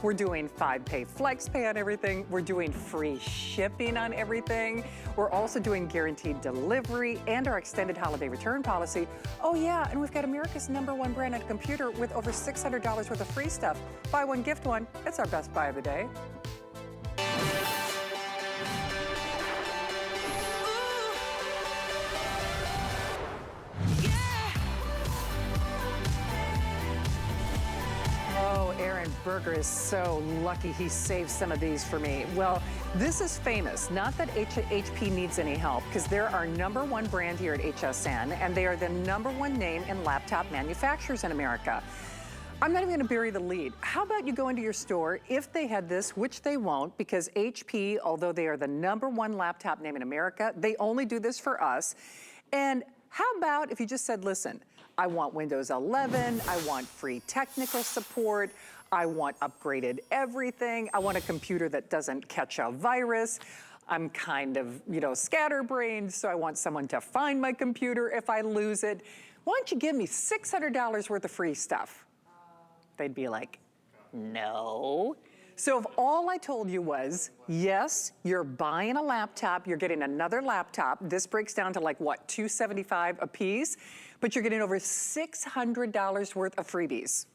We're doing 5-pay flex pay on everything. We're doing free shipping on everything. We're also doing guaranteed delivery and our extended holiday return policy. Oh yeah, and we've got America's #1 branded computer with over $600 worth of free stuff. Buy one, gift one. It's our best buy of the day. Aaron Berger is so lucky he saved some of these for me. Well, this is famous. Not that HP needs any help, because they're our #1 brand here at HSN, and they are the #1 name in laptop manufacturers in America. I'm not even gonna bury the lead. How about you go into your store, if they had this, which they won't, because HP, although they are the #1 laptop name in America, they only do this for us. And how about if you just said, listen, I want Windows 11, I want free technical support, I want upgraded everything, I want a computer that doesn't catch a virus, I'm kind of, scatterbrained, so I want someone to find my computer if I lose it. Why don't you give me $600 worth of free stuff? They'd be like, no. So if all I told you was, yes, you're buying a laptop, you're getting another laptop, this breaks down to like what, $275 a piece, but you're getting over $600 worth of freebies.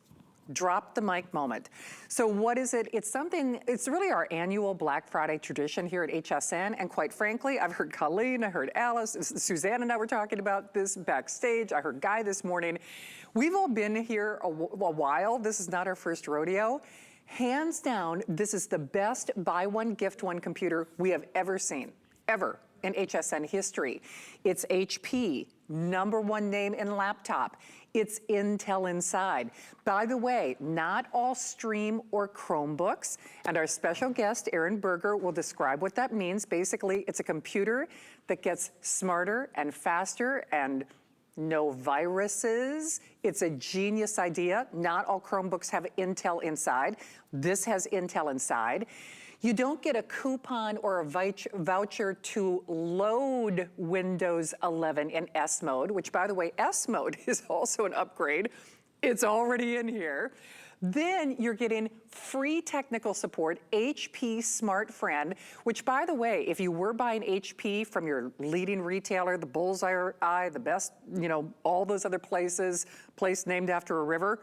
Drop the mic moment. So what is it? It's really our annual Black Friday tradition here at HSN, and quite frankly, I've heard Colleen, I heard Alice, Suzanne and I were talking about this backstage, I heard Guy this morning. We've all been here a while, this is not our first rodeo. Hands down, this is the best buy one, gift one computer we have ever seen, ever in HSN history. It's HP, #1 name in laptop. It's Intel inside. By the way, not all Stream or Chromebooks, and our special guest, Aaron Berger, will describe what that means. Basically, it's a computer that gets smarter and faster and no viruses. It's a genius idea. Not all Chromebooks have Intel inside. This has Intel inside. You don't get a coupon or a voucher to load Windows 11 in S mode, which by the way, S mode is also an upgrade. It's already in here. Then you're getting free technical support, HP Smart Friend, which by the way, if you were buying HP from your leading retailer, the Bullseye, the best, all those other places, place named after a river,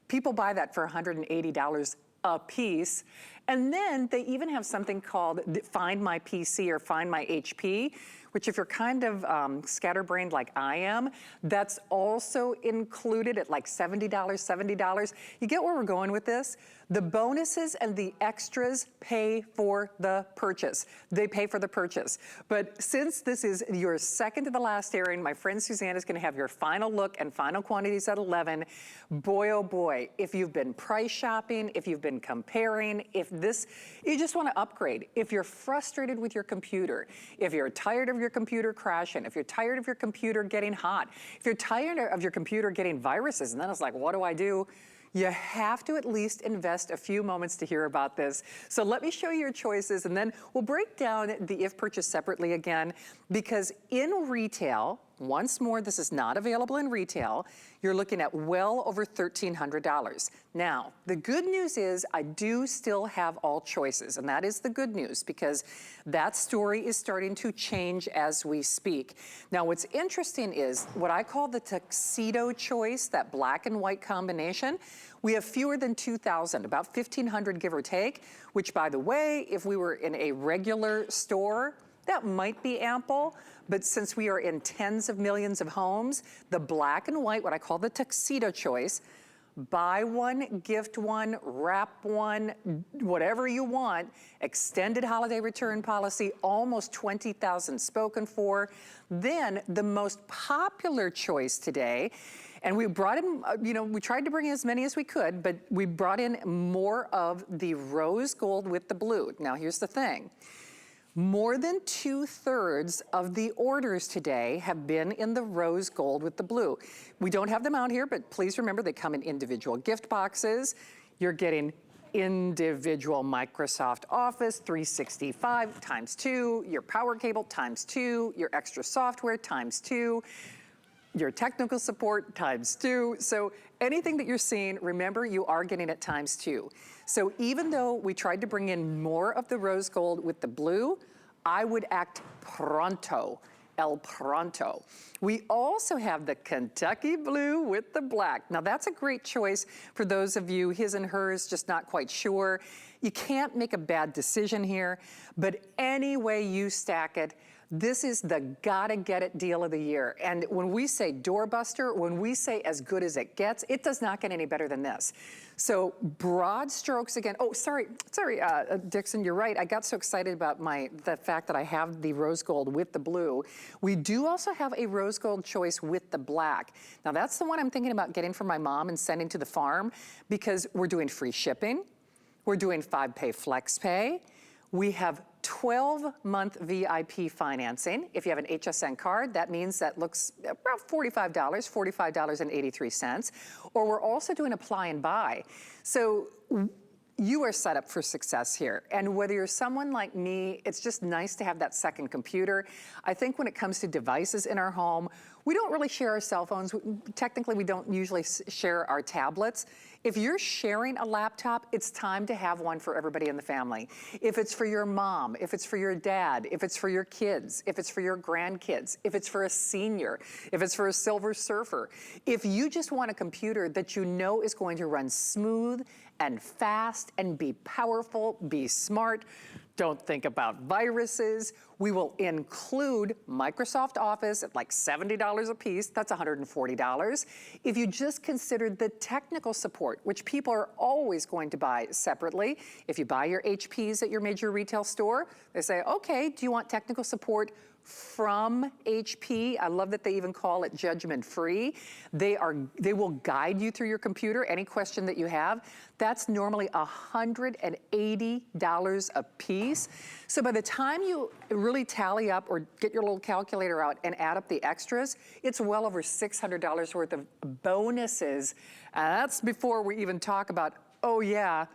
people buy that for $180 a piece. And then they even have something called Find My PC or Find My HP, which if you're kind of scatterbrained like I am, that's also included at like $70. You get where we're going with this? The bonuses and the extras pay for the purchase. They pay for the purchase. But since this is your second to the last airing, my friend Suzanne is gonna have your final look and final quantities at 11. Boy, oh boy, if you've been price shopping, if you've been comparing, you just wanna upgrade. If you're frustrated with your computer, if you're tired of your computer crashing, if you're tired of your computer getting hot, if you're tired of your computer getting viruses, and then it's like, what do I do? You have to at least invest a few moments to hear about this. So let me show you your choices, and then we'll break down the if purchase separately again, because in retail, once more, this is not available in retail, you're looking at well over $1,300. Now, the good news is I do still have all choices, and that is the good news, because that story is starting to change as we speak. Now, what's interesting is what I call the tuxedo choice, that black and white combination. We have fewer than 2,000, about 1,500 give or take, which by the way, if we were in a regular store, that might be ample, but since we are in tens of millions of homes, the black and white, what I call the tuxedo choice, buy one, gift one, wrap one, whatever you want, extended holiday return policy, almost 20,000 spoken for. Then the most popular choice today, and we brought in, we tried to bring in as many as we could, but we brought in more of the rose gold with the blue. Now here's the thing. More than 2/3 of the orders today have been in the rose gold with the blue. We don't have them out here, but please remember they come in individual gift boxes. You're getting individual Microsoft Office 365 times 2, your power cable times 2, your extra software times 2. your technical support ×2. So anything that you're seeing, remember you are getting it ×2. So even though we tried to bring in more of the rose gold with the blue, I would act pronto. El Pronto. We also have the Kentucky blue with the black. Now that's a great choice for those of you, his and hers, just not quite sure. You can't make a bad decision here, but any way you stack it, this is the gotta get it deal of the year. And when we say doorbuster, when we say as good as it gets, it does not get any better than this. So broad strokes again. Oh, sorry, Dixon, you're right. I got so excited about the fact that I have the rose gold with the blue. We do also have a rose gold choice with the black. Now that's the one I'm thinking about getting for my mom and sending to the farm because we're doing free shipping. We're doing 5-pay flex pay. We have 12-month VIP financing. If you have an HSN card, that means that looks about $45, $45.83. Or we're also doing apply and buy. So you are set up for success here. And whether you're someone like me, it's just nice to have that second computer. I think when it comes to devices in our home, we don't really share our cell phones. Technically, we don't usually share our tablets. If you're sharing a laptop, it's time to have one for everybody in the family. If it's for your mom, if it's for your dad, if it's for your kids, if it's for your grandkids, if it's for a senior, if it's for a silver surfer, if you just want a computer that you know is going to run smooth and fast and be powerful, be smart, don't think about viruses. We will include Microsoft Office at like $70 a piece. That's $140. If you just considered the technical support, which people are always going to buy separately. If you buy your HPs at your major retail store, they say, okay, do you want technical support from HP? I love that they even call it judgment free. They will guide you through your computer, any question that you have. That's normally $180 a piece. So by the time you really tally up or get your little calculator out and add up the extras, it's well over $600 worth of bonuses. And that's before we even talk about, oh yeah,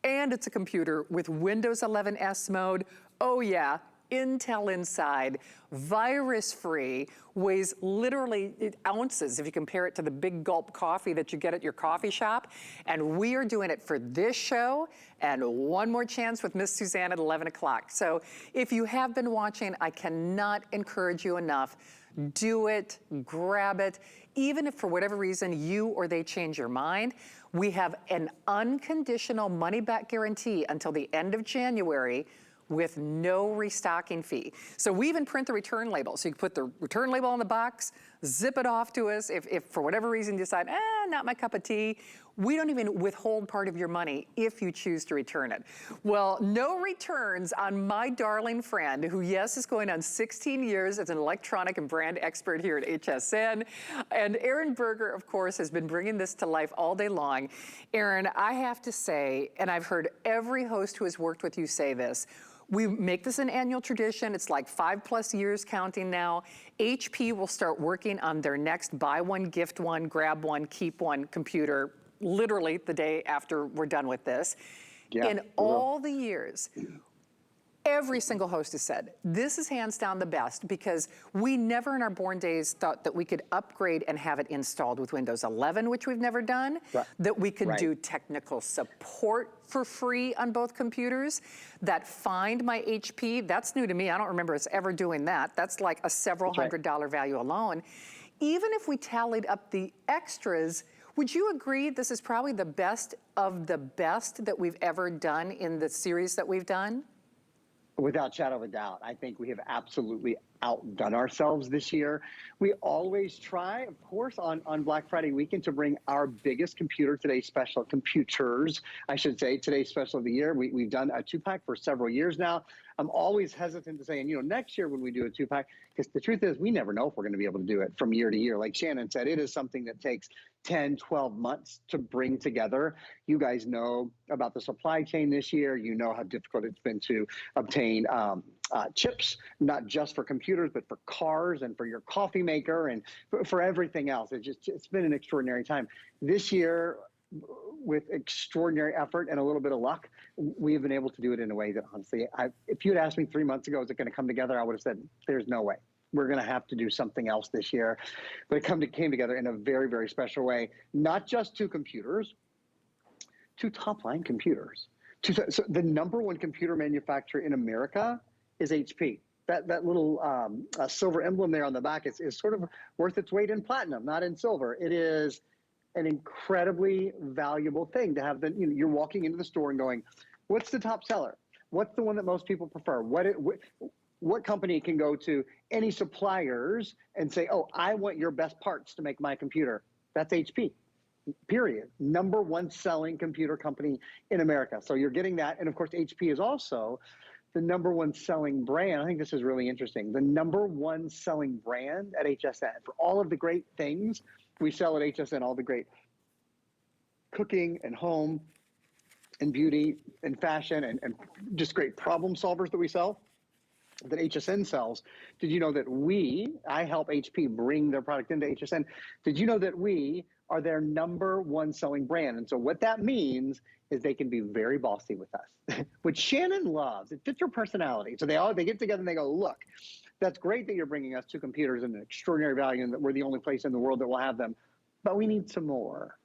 and it's a computer with Windows 11 S mode. Oh yeah, Intel inside, virus-free, weighs literally ounces if you compare it to the big gulp coffee that you get at your coffee shop. And we are doing it for this show and one more chance with Miss Suzanne at 11 o'clock. So if you have been watching, I cannot encourage you enough. Do it, grab it. Even if for whatever reason you or they change your mind, we have an unconditional money-back guarantee until the end of January with no restocking fee. So we even print the return label. So you can put the return label on the box, zip it off to us. If for whatever reason you decide, not my cup of tea, we don't even withhold part of your money if you choose to return it. Well, no returns on my darling friend, who yes, is going on 16 years as an electronic and brand expert here at HSN. And Aaron Berger, of course, has been bringing this to life all day long. Aaron, I have to say, and I've heard every host who has worked with you say this, we make this an annual tradition. It's like 5+ years counting now. HP will start working on their next buy one, gift one, grab one, keep one computer literally the day after we're done with this. Yeah, in all the years, every single host has said, this is hands down the best because we never in our born days thought that we could upgrade and have it installed with Windows 11, which we've never done, that we could do technical support for free on both computers, that Find My HP, that's new to me. I don't remember us ever doing that. That's like a several $100 value alone. Even if we tallied up the extras, would you agree this is probably the best of the best that we've ever done in the series that we've done? Without shadow of a doubt, I think we have absolutely outdone ourselves this year. We always try, of course, on Black Friday weekend to bring our biggest computer today special, computers, I should say, today's special of the year. We've done a 2-pack for several years now. I'm always hesitant to say, and next year when we do a 2-pack, because the truth is we never know if we're going to be able to do it from year to year. Like Shannon said, it is something that takes 10, 12 months to bring together. You guys know about the supply chain this year. You know how difficult it's been to obtain chips, not just for computers, but for cars and for your coffee maker and for everything else. It's been an extraordinary time. This year, with extraordinary effort and a little bit of luck, we have been able to do it in a way that honestly, if you had asked me 3 months ago, is it going to come together? I would have said, there's no way. we're going to have to do something else this year. But it came together in a very, very special way. Not just two computers, two top-line computers. So the number one computer manufacturer in America is HP. That little silver emblem there on the back is sort of worth its weight in platinum, not in silver. It is an incredibly valuable thing to have. You're walking into the store and going, what's the top seller? What's the one that most people prefer? What company can go to any suppliers and say, oh, I want your best parts to make my computer? That's HP, period. Number one selling computer company in America. So you're getting that. And of course, HP is also the number one selling brand. I think this is really interesting. The number one selling brand at HSN for all of the great things we sell at HSN, all the great cooking and home and beauty and fashion and just great problem solvers that we sell, that HSN sells. Did you know that I help HP bring their product into HSN. Did you know that we are their number one selling brand? And so what that means is they can be very bossy with us, which Shannon loves. It fits her personality. So they get together and they go, look, that's great that you're bringing us two computers and an extraordinary value and that we're the only place in the world that will have them, but we need some more.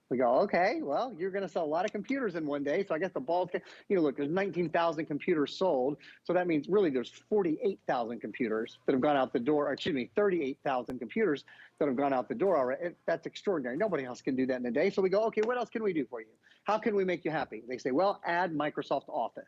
We go, okay, well, you're going to sell a lot of computers in one day. So I guess the ball's, look, there's 19,000 computers sold. So that means really there's 48,000 computers that have gone out the door, or excuse me, 38,000 computers that have gone out the door already. That's extraordinary. Nobody else can do that in a day. So we go, okay, what else can we do for you? How can we make you happy? They say, well, add Microsoft Office.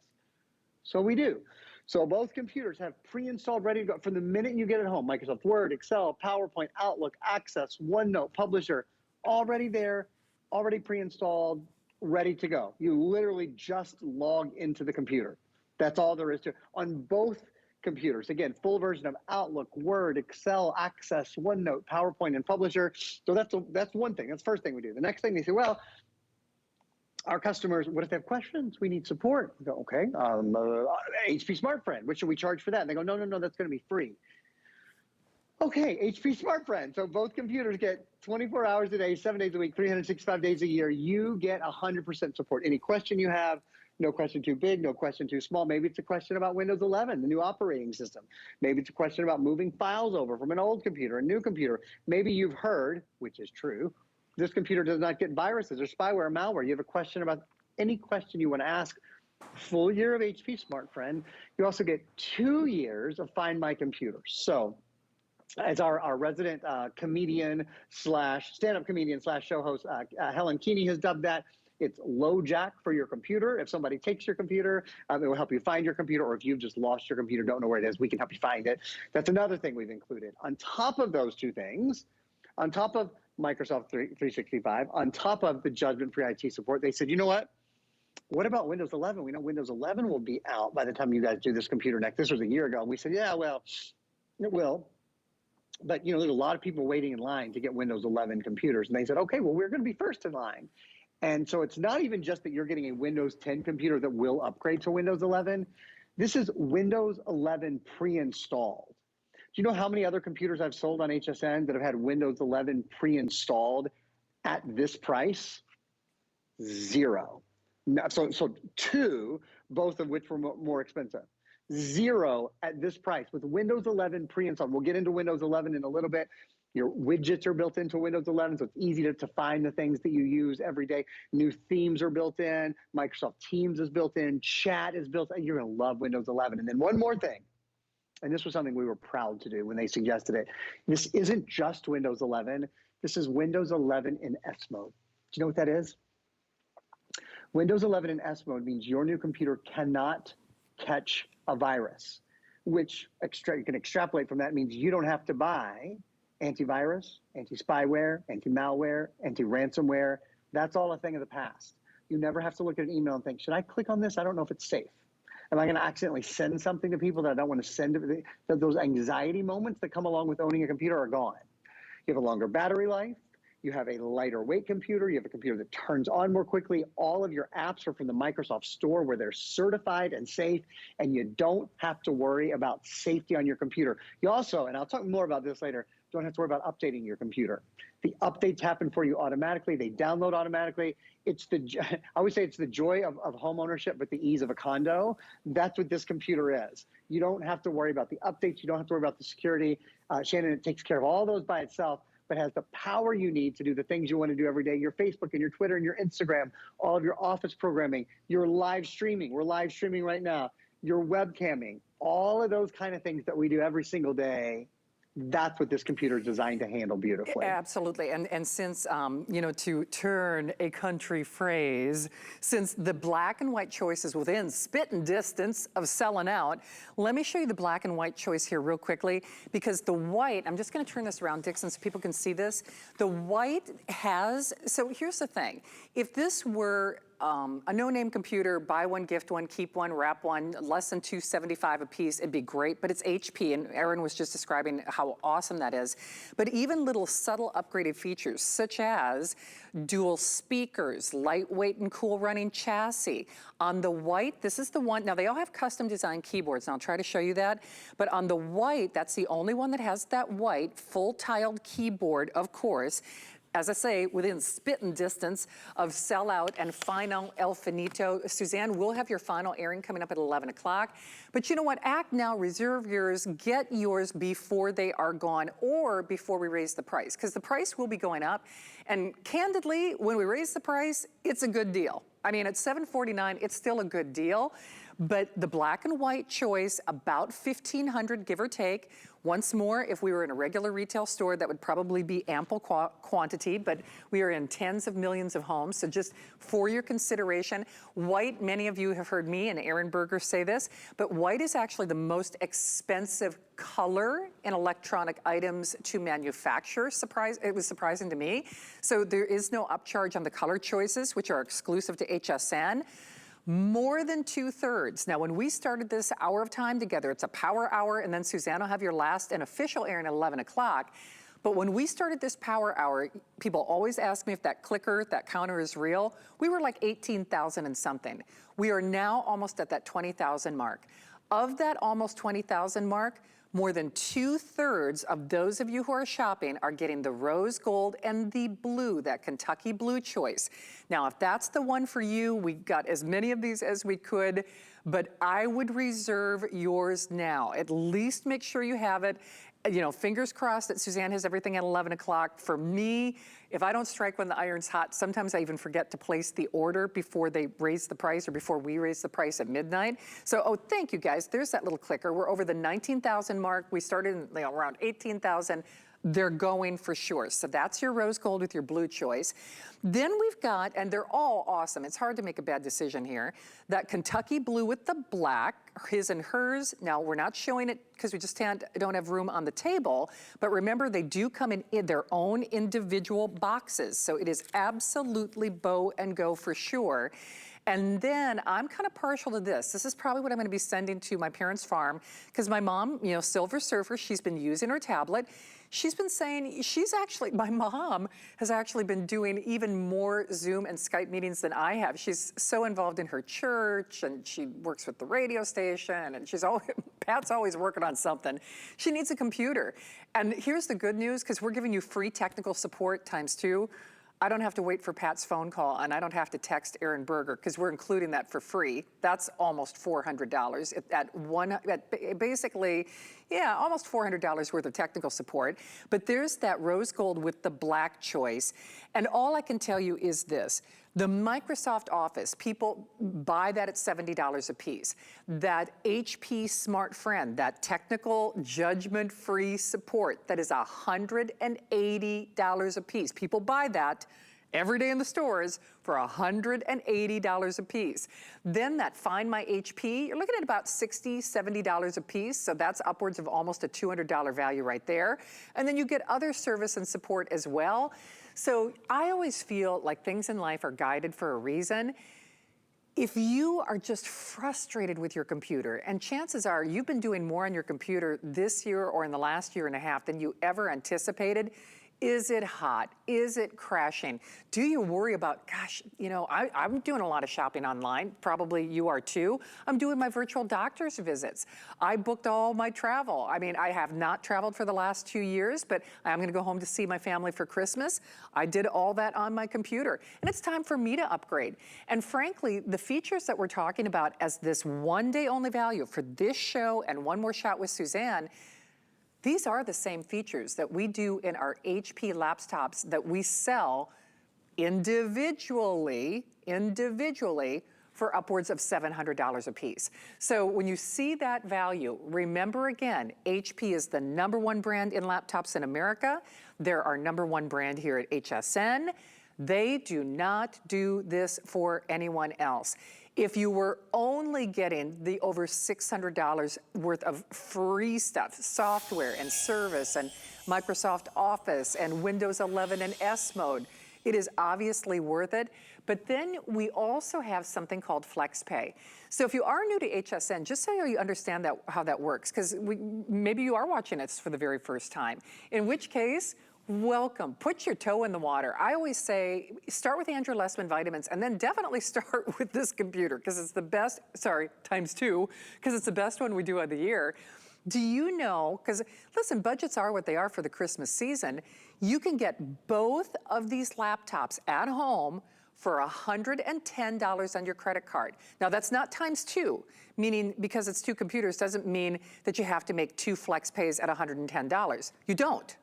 So we do. So both computers have pre-installed, ready to go from the minute you get it home. Microsoft Word, Excel, PowerPoint, Outlook, Access, OneNote, Publisher, already there, already pre-installed, ready to go. You literally just log into the computer. That's all there is to it. On both computers, again, full version of Outlook, Word, Excel, Access, OneNote, PowerPoint, and Publisher. So that's one thing. That's the first thing we do. The next thing they say, well, our customers, what if they have questions? We need support. We go, okay, HP Smart Friend, what should we charge for that? And they go, no, that's going to be free. Okay, HP Smart Friend. So both computers get 24 hours a day, 7 days a week, 365 days a year. You get 100% support. Any question you have, no question too big, no question too small. Maybe it's a question about Windows 11, the new operating system. Maybe it's a question about moving files over from an old computer, a new computer. Maybe you've heard, which is true, this computer does not get viruses or spyware or malware. You have a question about any question you want to ask. Full year of HP Smart Friend. You also get 2 years of Find My Computer. So as our resident comedian slash stand-up comedian slash show host, Helen Keeney has dubbed that, it's LoJack for your computer. If somebody takes your computer, it will help you find your computer, or if you've just lost your computer, don't know where it is, we can help you find it. That's another thing we've included. On top of those two things, on top of Microsoft 365, on top of the judgment-free IT support, they said, you know what? What about Windows 11? We know Windows 11 will be out by the time you guys do this computer next. This was a year ago. And we said, yeah, well, it will. But, there's a lot of people waiting in line to get Windows 11 computers. And they said, okay, well, we're going to be first in line. And so it's not even just that you're getting a Windows 10 computer that will upgrade to Windows 11. This is Windows 11 pre-installed. Do you know how many other computers I've sold on HSN that have had Windows 11 pre-installed at this price? 0. So 2, both of which were more expensive. 0 at this price with Windows 11 pre-installed. We'll get into Windows 11 in a little bit. Your widgets are built into Windows 11, so it's easy to find the things that you use every day. New themes are built in. Microsoft Teams is built in. Chat is built in. You're going to love Windows 11. And then one more thing. And this was something we were proud to do when they suggested it. This isn't just Windows 11. This is Windows 11 in S mode. Do you know what that is? Windows 11 in S mode means your new computer cannot catch a virus, which you can extrapolate from that means you don't have to buy antivirus, anti-spyware, anti-malware, anti-ransomware. That's all a thing of the past. You never have to look at an email and think, should I click on this? I don't know if it's safe. Am I going to accidentally send something to people that I don't want to send? Those anxiety moments that come along with owning a computer are gone. You have a longer battery life. You have a lighter weight computer. You have a computer that turns on more quickly. All of your apps are from the Microsoft Store where they're certified and safe, and you don't have to worry about safety on your computer. You also, and I'll talk more about this later, don't have to worry about updating your computer. The updates happen for you automatically. They download automatically. It's I always say it's the joy of home ownership, but the ease of a condo. That's what this computer is. You don't have to worry about the updates. You don't have to worry about the security. Shannon, it takes care of all those by itself, but has the power you need to do the things you want to do every day, your Facebook and your Twitter and your Instagram, all of your office programming, your live streaming. We're live streaming right now. Your webcamming, all of those kind of things that we do every single day. That's what this computer is designed to handle beautifully. Absolutely, and since, you know, to turn a country phrase, since the black and white choice is within spitting distance of selling out, let me show you the black and white choice here real quickly, because the white, I'm just gonna turn this around, Dixon, so people can see this. The white has, so here's the thing, if this were a no-name computer, buy one, gift one, keep one, wrap one, less than $275 a piece, it'd be great, but it's HP, and Aaron was just describing how awesome that is. But even little subtle upgraded features, such as dual speakers, lightweight and cool running chassis. On the white, this is the one, now they all have custom designed keyboards, and I'll try to show you that, but on the white, that's the only one that has that white, full tiled keyboard, of course. As I say, within spitting distance of sellout and final El Finito. Suzanne, we'll have your final airing coming up at 11 o'clock. But you know what? Act now, reserve yours, get yours before they are gone or before we raise the price, because the price will be going up. And candidly, when we raise the price, it's a good deal. I mean, at $749, it's still a good deal. But the black and white choice, about $1,500, give or take. Once more, if we were in a regular retail store, that would probably be ample quantity, but we are in tens of millions of homes, so just for your consideration. White, many of you have heard me and Aaron Berger say this, but white is actually the most expensive color in electronic items to manufacture. It was surprising to me. So there is no upcharge on the color choices, which are exclusive to HSN. More than 2/3. Now, when we started this hour of time together, it's a power hour, and then Suzanne will have your last and official airing at 11 o'clock. But when we started this power hour, people always ask me if that clicker, that counter is real. We were like 18,000 and something. We are now almost at that 20,000 mark. Of that almost 20,000 mark, more than 2/3 of those of you who are shopping are getting the rose gold and the blue, that Kentucky blue choice. Now, if that's the one for you, we got as many of these as we could, but I would reserve yours now. At least make sure you have it. You know, fingers crossed that Suzanne has everything at 11 o'clock. For me, if I don't strike when the iron's hot, sometimes I even forget to place the order before they raise the price or before we raise the price at midnight. So, oh, thank you guys. There's that little clicker. We're over the 19,000 mark. We started in, around 18,000. They're going for sure. So that's your rose gold with your blue choice. Then we've got, and they're all awesome. It's hard to make a bad decision here. That Kentucky blue with the black, his and hers. Now we're not showing it because we just don't have room on the table. But remember, they do come in their own individual boxes. So it is absolutely bow and go for sure. And then I'm kind of partial to this. This is probably what I'm going to be sending to my parents' farm, because my mom, you know, Silver Surfer, she's been using her tablet. She's been saying my mom has actually been doing even more Zoom and Skype meetings than I have. She's so involved in her church, and she works with the radio station, and Pat's always working on something. She needs a computer. And here's the good news, because we're giving you free technical support ×2. I don't have to wait for Pat's phone call, and I don't have to text Aaron Berger, because we're including that for free. That's almost $400 basically, yeah, almost $400 worth of technical support. But there's that rose gold with the black choice. And all I can tell you is this. The Microsoft Office, people buy that at $70 a piece. That HP Smart Friend, that technical judgment-free support, that is $180 a piece. People buy that every day in the stores for $180 a piece. Then that Find My HP, you're looking at about $60, $70 a piece, so that's upwards of almost a $200 value right there. And then you get other service and support as well. So I always feel like things in life are guided for a reason. If you are just frustrated with your computer, and chances are you've been doing more on your computer this year or in the last year and a half than you ever anticipated, Is it hot? Is it crashing? Do you worry about, gosh, you know, I'm doing a lot of shopping online. Probably you are too. I'm doing my virtual doctor's visits. I booked all my travel. I mean, I have not traveled for the last 2 years, but I'm gonna go home to see my family for Christmas. I did all that on my computer. And it's time for me to upgrade. And frankly, the features that we're talking about as this one day only value for this show and One More Shot with Suzanne, these are the same features that we do in our HP laptops that we sell individually for upwards of $700 a piece. So when you see that value, remember again, HP is the #1 brand in laptops in America. They're our #1 brand here at HSN. They do not do this for anyone else. If you were only getting the over $600 worth of free stuff, software and service and Microsoft Office and Windows 11 and S mode, it is obviously worth it. But then we also have something called FlexPay. So if you are new to HSN, just so you understand how that works, because maybe you are watching us for the very first time, in which case, welcome. Put your toe in the water. I always say, start with Andrew Lessman vitamins and then definitely start with this computer because it's the best, sorry, ×2, because it's the best one we do of the year. Do you know, because listen, budgets are what they are for the Christmas season. You can get both of these laptops at home for $110 on your credit card. Now that's not ×2, meaning because it's 2 computers doesn't mean that you have to make 2 flex pays at $110. You don't.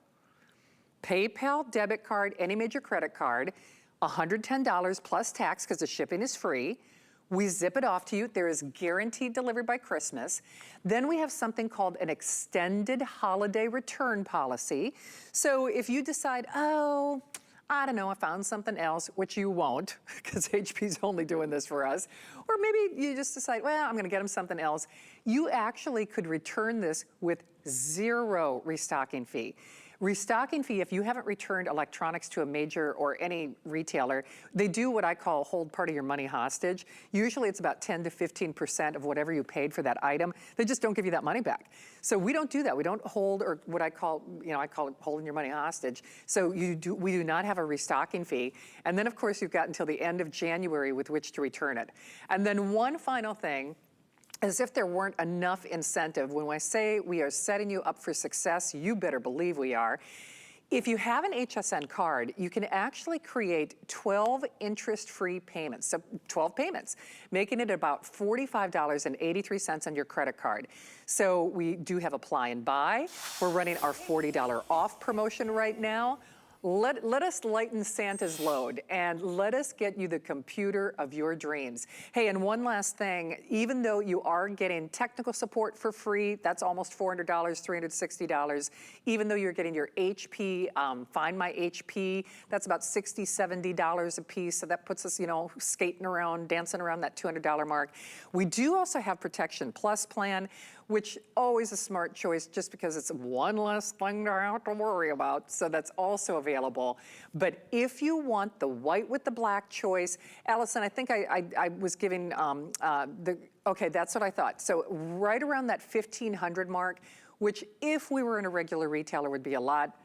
PayPal, debit card, any major credit card, $110 plus tax because the shipping is free. We zip it off to you. There is guaranteed delivery by Christmas. Then we have something called an extended holiday return policy. So if you decide, oh, I don't know, I found something else, which you won't because HP's only doing this for us. Or maybe you just decide, well, I'm gonna get them something else. You actually could return this with 0 restocking fee. Restocking fee, if you haven't returned electronics to a major or any retailer, they do what I call hold part of your money hostage. Usually it's about 10 to 15% of whatever you paid for that item. They just don't give you that money back. So we don't do that. We don't hold, or what I call, I call it holding your money hostage. So we do not have a restocking fee. And then of course you've got until the end of January with which to return it. And then one final thing, as if there weren't enough incentive, when I say we are setting you up for success, you better believe we are. If you have an HSN card, you can actually create 12 interest-free payments, so 12 payments, making it about $45.83 on your credit card. So we do have apply and buy. We're running our $40 off promotion right now. Let us lighten Santa's load and let us get you the computer of your dreams. Hey, and one last thing, even though you are getting technical support for free, that's almost $400, $360, even though you're getting your HP, Find My HP, that's about $60, $70 a piece, so that puts us, skating around, dancing around that $200 mark. We do also have Protection Plus plan, which always a smart choice just because it's one less thing to have to worry about. So that's also available. But if you want the white with the black choice, Allison, I think I was giving okay, that's what I thought. So right around that 1,500 mark, which if we were in a regular retailer would be a lot,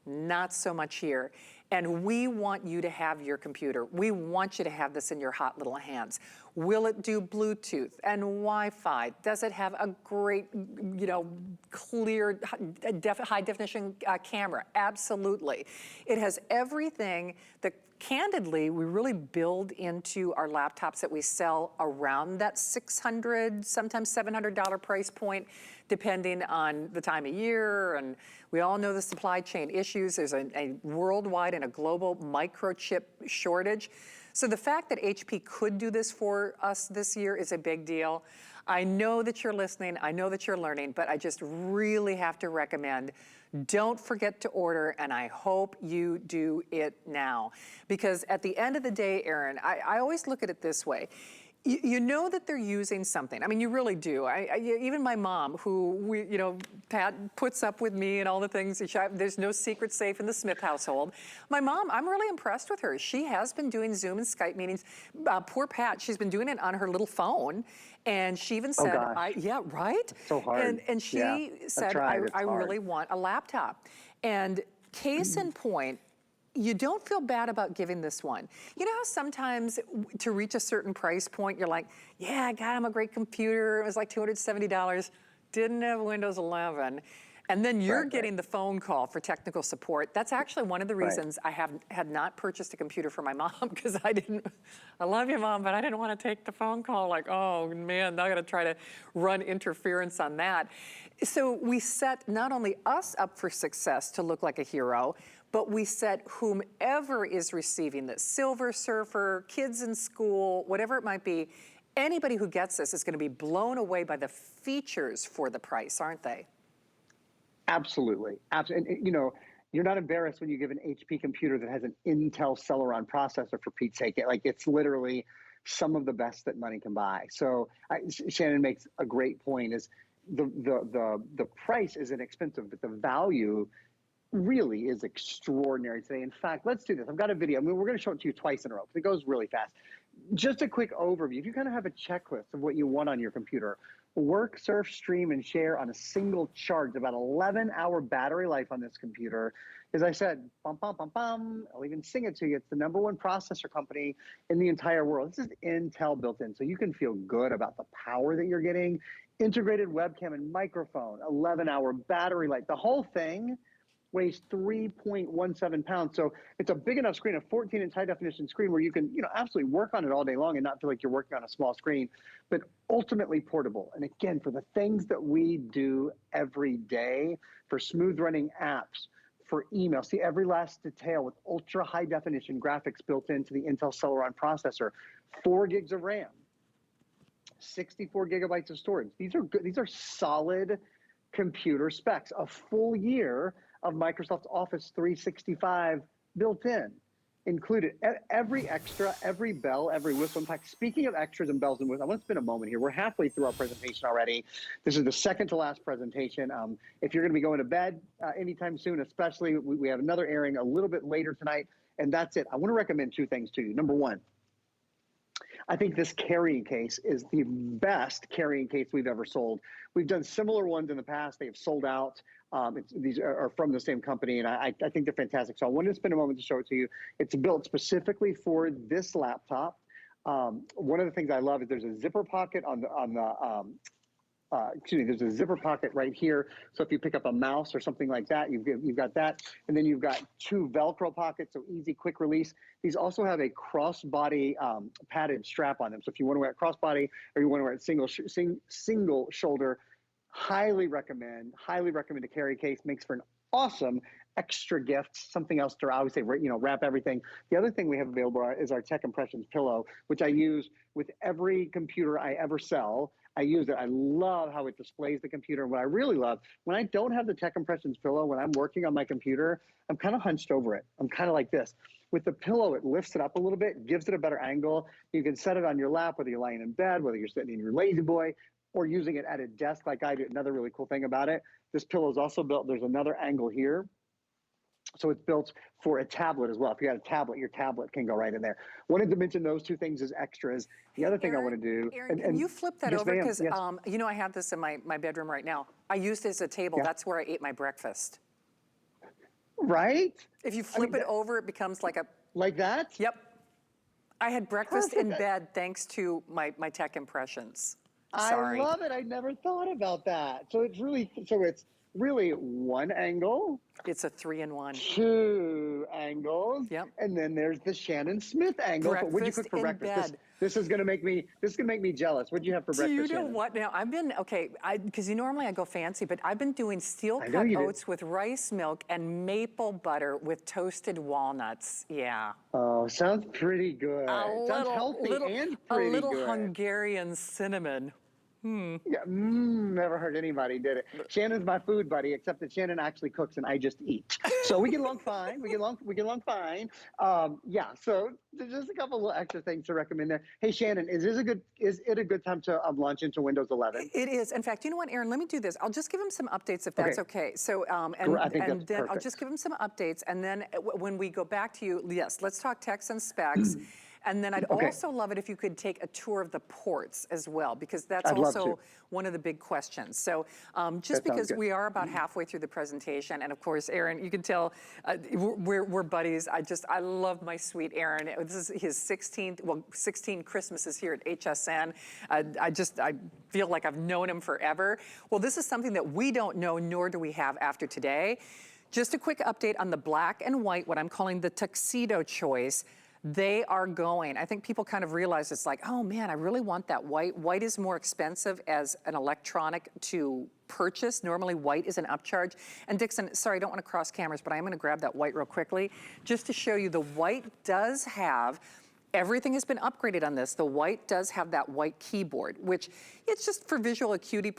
not so much here. And we want you to have your computer. We want you to have this in your hot little hands. Will it do Bluetooth and Wi-Fi? Does it have a great, clear, high definition camera? Absolutely. It has everything that candidly, we really build into our laptops that we sell around that $600, sometimes $700 price point, depending on the time of year. And we all know the supply chain issues. There's a worldwide and a global microchip shortage. So the fact that HP could do this for us this year is a big deal. I know that you're listening, I know that you're learning, but I just really have to recommend, don't forget to order, and I hope you do it now. Because at the end of the day, Erin, I always look at it this way. You know that they're using something. I mean, you really do. Even my mom, who Pat puts up with me and all the things. There's no secret safe in the Smith household. My mom, I'm really impressed with her. She has been doing Zoom and Skype meetings. Poor Pat, she's been doing it on her little phone. And she even said, yeah, right? It's so hard. And she said, I really want a laptop. And case in point, you don't feel bad about giving this one. You know how sometimes to reach a certain price point, you're like, yeah, I got him a great computer. It was like $270. Didn't have Windows 11. And then you're getting the phone call for technical support. That's actually one of the reasons I had not purchased a computer for my mom, because I love you, Mom, but I didn't want to take the phone call. Like, oh man, now I gotta try to run interference on that. So we set not only us up for success to look like a hero, but we set whomever is receiving this, Silver Surfer, kids in school, whatever it might be, anybody who gets this is gonna be blown away by the features for the price, aren't they? Absolutely. Absolutely. And, you know, you're not embarrassed when you give an HP computer that has an Intel Celeron processor, for Pete's sake. Like, it's literally some of the best that money can buy. So Shannon makes a great point, is the price is inexpensive, but the value really is extraordinary today. In fact, let's do this. I've got a video. I mean, we're going to show it to you twice in a row because it goes really fast. Just a quick overview. If you kind of have a checklist of what you want on your computer, work, surf, stream, and share on a single charge, about 11-hour battery life on this computer. As I said, bum, bum, bum, bum, I'll even sing it to you. It's the #1 processor company in the entire world. This is Intel built in, so you can feel good about the power that you're getting. Integrated webcam and microphone, 11-hour battery life. The whole thing weighs 3.17 pounds. So it's a big enough screen, a 14-inch high-definition screen where you can, you know, absolutely work on it all day long and not feel like you're working on a small screen, but ultimately portable. And again, for the things that we do every day, for smooth running apps, for email, see every last detail with ultra high-definition graphics built into the Intel Celeron processor, 4 gigs of RAM, 64 gigabytes of storage. These are good. These are solid computer specs. A full year of Microsoft Office 365 built in, included. Every extra, every bell, every whistle. In fact, speaking of extras and bells and whistles, I want to spend a moment here. We're halfway through our presentation already. This is the second to last presentation. If you're going to be going to bed anytime soon, especially, we have another airing a little bit later tonight, and that's it. I want to recommend 2 things to you. Number 1, I think this carrying case is the best carrying case we've ever sold. We've done similar ones in the past. They have sold out. These are from the same company, and I think they're fantastic. So I wanted to spend a moment to show it to you. It's built specifically for this laptop. One of the things I love is there's a zipper pocket there's a zipper pocket right here. So if you pick up a mouse or something like that, you've got that. And then you've got 2 Velcro pockets, so easy, quick release. These also have a crossbody padded strap on them. So if you want to wear it crossbody or you want to wear it single shoulder, highly recommend a carry case. Makes for an awesome extra gift, something else to, I always say, you know, wrap everything. The other thing we have available is our Tech Impressions pillow, which I use with every computer I ever sell. I use it. I love how it displays the computer. And what I really love, when I don't have the Tech Impressions pillow, when I'm working on my computer, I'm kind of hunched over it. I'm kind of like this. With the pillow, it lifts it up a little bit, gives it a better angle. You can set it on your lap, whether you're lying in bed, whether you're sitting in your lazy boy, or using it at a desk like I do. Another really cool thing about it, this pillow is also built, there's another angle here. So it's built for a tablet as well. If you got a tablet, your tablet can go right in there. Wanted to mention those 2 things as extras. The other thing I want to do. Aaron, can you flip that over? Because, you know, I have this in my bedroom right now. I used it as a table. That's where I ate my breakfast. Right? If you flip it over, it becomes like a... Like that? Yep. I had breakfast in bed thanks to my Tech Impressions. Sorry. I love it. I never thought about that. So it's really 1 angle. It's a 3-in-1. 2 angles. Yep. And then there's the Shannon Smith angle. Breakfast What'd you cook for breakfast? This is gonna make me jealous. What'd you have for breakfast? Do you know Shannon? what now? I've been because normally I go fancy, but I've been doing steel cut oats with rice milk and maple butter with toasted walnuts. Yeah. Oh, sounds pretty good. Sounds healthy and pretty good. A little Hungarian cinnamon. Yeah, never heard anybody did it. Shannon's my food buddy, except that Shannon actually cooks and I just eat. So we get along fine. We get along fine. Yeah. So there's just a couple little extra things to recommend there. Hey, Shannon, is it a good time to launch into Windows 11? It is. In fact, you know what, Aaron? Let me do this. I'll just give him some updates if that's okay. So I think and that's then perfect. I'll just give him some updates, and then when we go back to you, yes, let's talk text and specs. And then I'd Okay. also love it if you could take a tour of the ports as well, because that's I'd love also to. one of the big questions. So just That sounds because good. we are about halfway through the presentation, and of course, Aaron, you can tell we're buddies. I love my sweet Aaron. This is his 16 Christmases here at HSN. I feel like I've known him forever. Well, this is something that we don't know, nor do we have after today. Just a quick update on the black and white, what I'm calling the tuxedo choice. They are going. I think people kind of realize it's like, oh man, I really want that white. White is more expensive as an electronic to purchase. Normally white is an upcharge. And Dixon, sorry, I don't want to cross cameras, but I'm going to grab that white real quickly just to show you the white does have, everything has been upgraded on this. The white does have that white keyboard, which it's just for visual acuity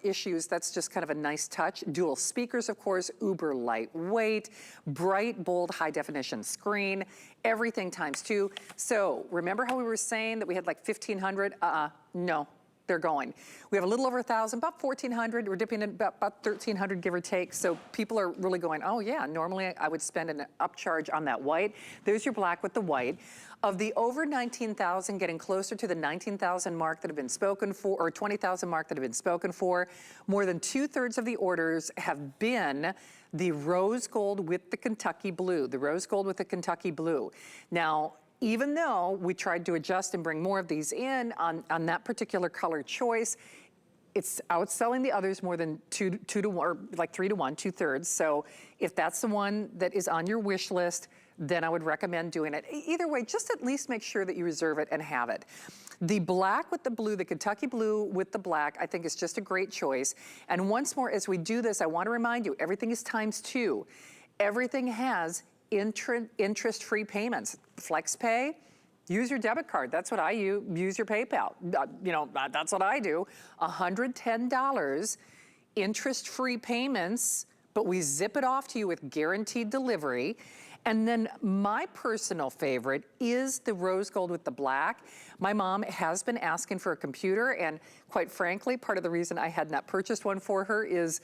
issues. That's just kind of a nice touch. Dual speakers, of course, uber lightweight, bright, bold, high definition screen, everything ×2. So remember how we were saying that we had like 1,500? No. They're going. We have a little over 1,000, about 1,400. We're dipping in about 1,300, give or take. So people are really going, oh yeah, normally I would spend an upcharge on that white. There's your black with the white. Of the over 19,000, getting closer to the 19,000 mark that have been spoken for, or 20,000 mark that have been spoken for, more than 2/3 of the orders have been the rose gold with the Kentucky blue, the rose gold with the Kentucky blue. Now, even though we tried to adjust and bring more of these in on that particular color choice, it's outselling the others more than 2 to 1, or like 3 to 1, 2/3. So if that's the one that is on your wish list, then I would recommend doing it. Either way, just at least make sure that you reserve it and have it. The black with the blue, the Kentucky blue with the black, I think is just a great choice. And once more, as we do this, I want to remind you, everything is ×2. Everything has interest-free payments. FlexPay, use your debit card. That's what I use. Use your PayPal. That's what I do. $110, interest-free payments, but we zip it off to you with guaranteed delivery. And then my personal favorite is the rose gold with the black. My mom has been asking for a computer, and quite frankly, part of the reason I had not purchased one for her is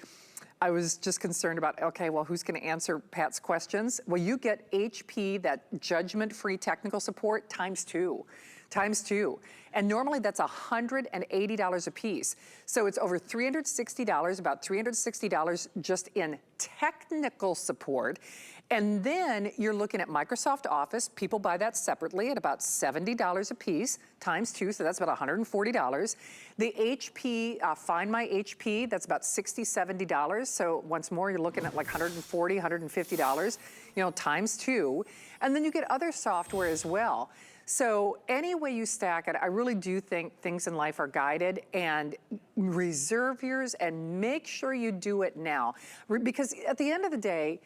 I was just concerned about, okay, well, who's gonna answer Pat's questions? Well, you get HP, that judgment-free technical support, ×2. And normally that's $180 a piece. So it's over $360, about $360 just in technical support. And then you're looking at Microsoft Office. People buy that separately at about $70 a piece, ×2, so that's about $140. The HP, Find My HP, that's about $60, $70. So once more, you're looking at like $140, $150, ×2. And then you get other software as well. So any way you stack it, I really do think things in life are guided, and reserve yours and make sure you do it now. Because at the end of the day,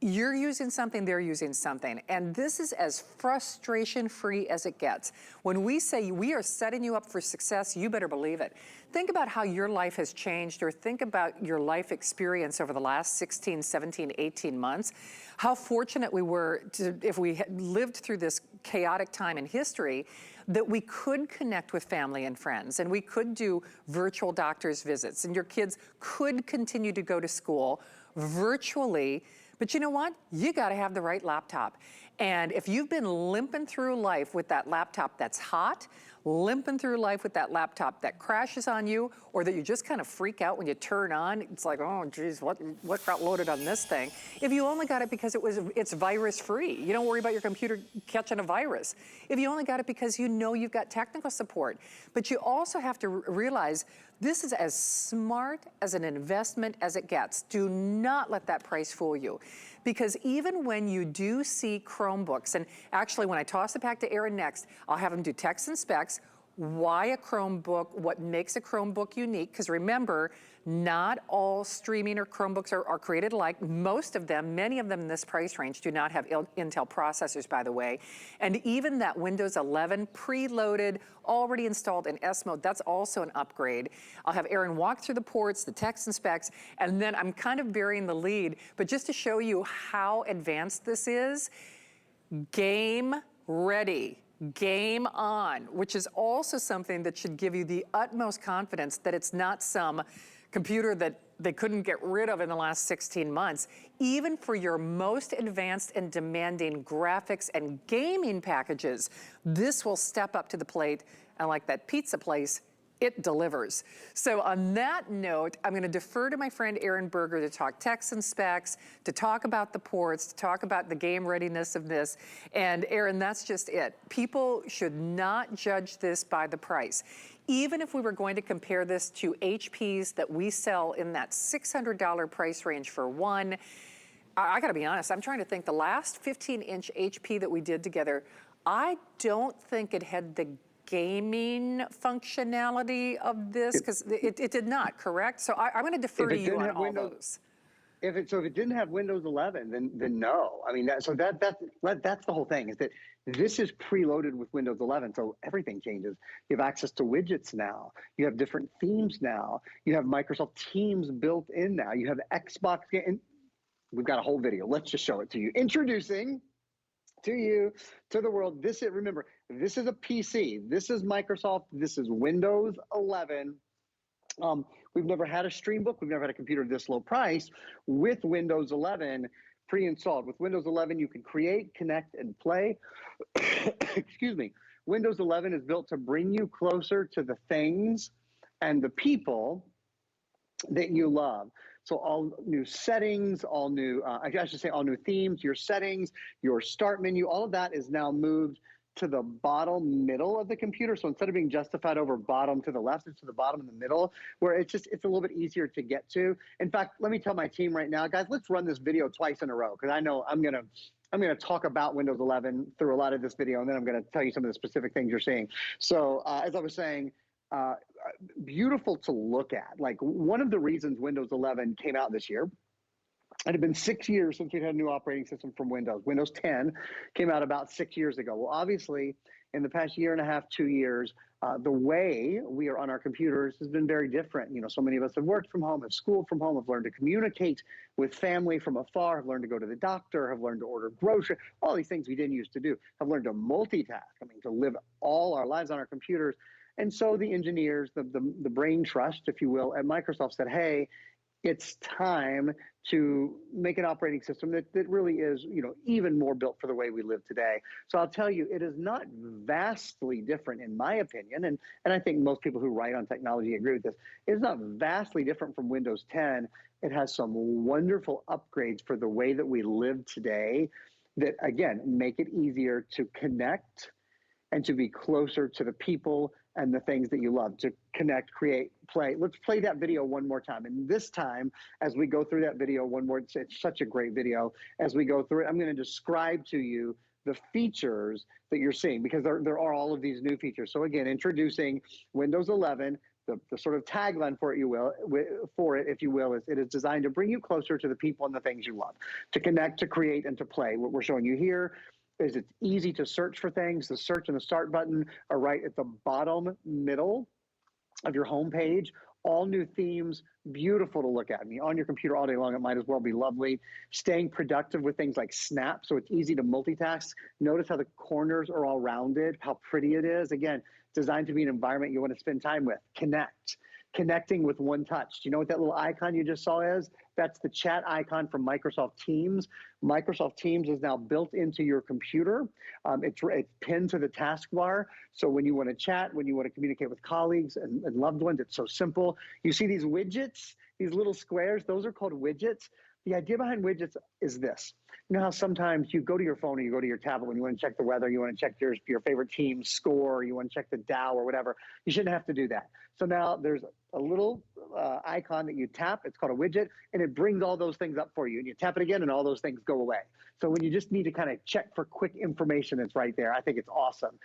you're using something, they're using something. And this is as frustration-free as it gets. When we say we are setting you up for success, you better believe it. Think about how your life has changed, or think about your life experience over the last 16, 17, 18 months. How fortunate we were if we had lived through this chaotic time in history, that we could connect with family and friends, and we could do virtual doctor's visits, and your kids could continue to go to school virtually. But you know what? You gotta have the right laptop. And if you've been limping through life with that laptop that's hot, limping through life with that laptop that crashes on you, or that you just kind of freak out when you turn on, it's like, oh geez, what got loaded on this thing? If you only got it because it's virus free, you don't worry about your computer catching a virus. If you only got it because you know you've got technical support. But you also have to realize this is as smart as an investment as it gets. Do not let that price fool you. Because even when you do see Chromebooks, and actually when I toss it back to Aaron next, I'll have him do text and specs, why a Chromebook, what makes a Chromebook unique, because remember, not all streaming or Chromebooks are created alike. Most of them, many of them in this price range do not have Intel processors, by the way. And even that Windows 11 preloaded, already installed in S mode, that's also an upgrade. I'll have Aaron walk through the ports, the text and specs, and then I'm kind of burying the lead, but just to show you how advanced this is, game ready. Game on, which is also something that should give you the utmost confidence that it's not some computer that they couldn't get rid of in the last 16 months. Even for your most advanced and demanding graphics and gaming packages, this will step up to the plate, and like that pizza place, it delivers. So on that note, I'm gonna defer to my friend Aaron Berger to talk text and specs, to talk about the ports, to talk about the game readiness of this. And Aaron, that's just it. People should not judge this by the price. Even if we were going to compare this to HPs that we sell in that $600 price range for one, I gotta be honest, I'm trying to think, the last 15-inch HP that we did together, I don't think it had the gaming functionality of this, because it did not, correct? So I'm going to defer to you on all those. If it didn't have Windows 11, then no. I mean, that's the whole thing, is that this is preloaded with Windows 11, so everything changes. You have access to widgets now. You have different themes now. You have Microsoft Teams built in now. You have Xbox. And we've got a whole video. Let's just show it to you. Introducing to you, to the world. Remember, this is a PC. This is Microsoft. This is Windows 11. We've never had a StreamBook. We've never had a computer this low price with Windows 11 pre-installed. With Windows 11, you can create, connect, and play. Excuse me. Windows 11 is built to bring you closer to the things and the people that you love. So all new settings, all new, I should say all new themes, your settings, your start menu, all of that is now moved to the bottom middle of the computer. So instead of being justified over bottom to the left, it's to the bottom in the middle, where it's a little bit easier to get to. In fact, let me tell my team right now, guys, let's run this video twice in a row, because I know I'm gonna talk about Windows 11 through a lot of this video, and then I'm gonna tell you some of the specific things you're seeing. So as I was saying, beautiful to look at. Like, one of the reasons Windows 11 came out this year, it had been 6 years since we'd had a new operating system from Windows. Windows 10 came out about 6 years ago. Well, obviously, in the past year and a half, 2 years, the way we are on our computers has been very different. You know, so many of us have worked from home, have schooled from home, have learned to communicate with family from afar, have learned to go to the doctor, have learned to order groceries, all these things we didn't used to do, have learned to multitask, I mean, to live all our lives on our computers. And so the engineers, the brain trust, if you will, at Microsoft said, hey, it's time to make an operating system that really is, you know, even more built for the way we live today. So I'll tell you, it is not vastly different, in my opinion, and I think most people who write on technology agree with this. It's not vastly different from Windows 10. It has some wonderful upgrades for the way that we live today that, again, make it easier to connect and to be closer to the people and the things that you love, to connect, create, play. Let's play that video one more time. And this time, as we go through that video it's such a great video. As we go through it, I'm gonna describe to you the features that you're seeing, because there are all of these new features. So again, introducing Windows 11, the sort of tagline for it, if you will, is it is designed to bring you closer to the people and the things you love, to connect, to create, and to play. What we're showing you here is it's easy to search for things. The search and the start button are right at the bottom middle of your home page. All new themes, beautiful to look at. I mean, on your computer all day long, it might as well be lovely. Staying productive with things like Snap, so it's easy to multitask. Notice how the corners are all rounded, how pretty it is. Again, designed to be an environment you want to spend time with. Connecting with one touch. Do you know what that little icon you just saw is? That's the chat icon from Microsoft Teams. Microsoft Teams is now built into your computer. It's pinned to the taskbar. So when you want to chat, when you want to communicate with colleagues and loved ones, it's so simple. You see these widgets, these little squares, those are called widgets. The idea behind widgets is this. You know how sometimes you go to your phone or you go to your tablet when you want to check the weather, you want to check your favorite team's score, you want to check the Dow or whatever. You shouldn't have to do that. So now there's a little icon that you tap. It's called a widget, and it brings all those things up for you. And you tap it again, and all those things go away. So when you just need to kind of check for quick information, it's right there. I think it's awesome.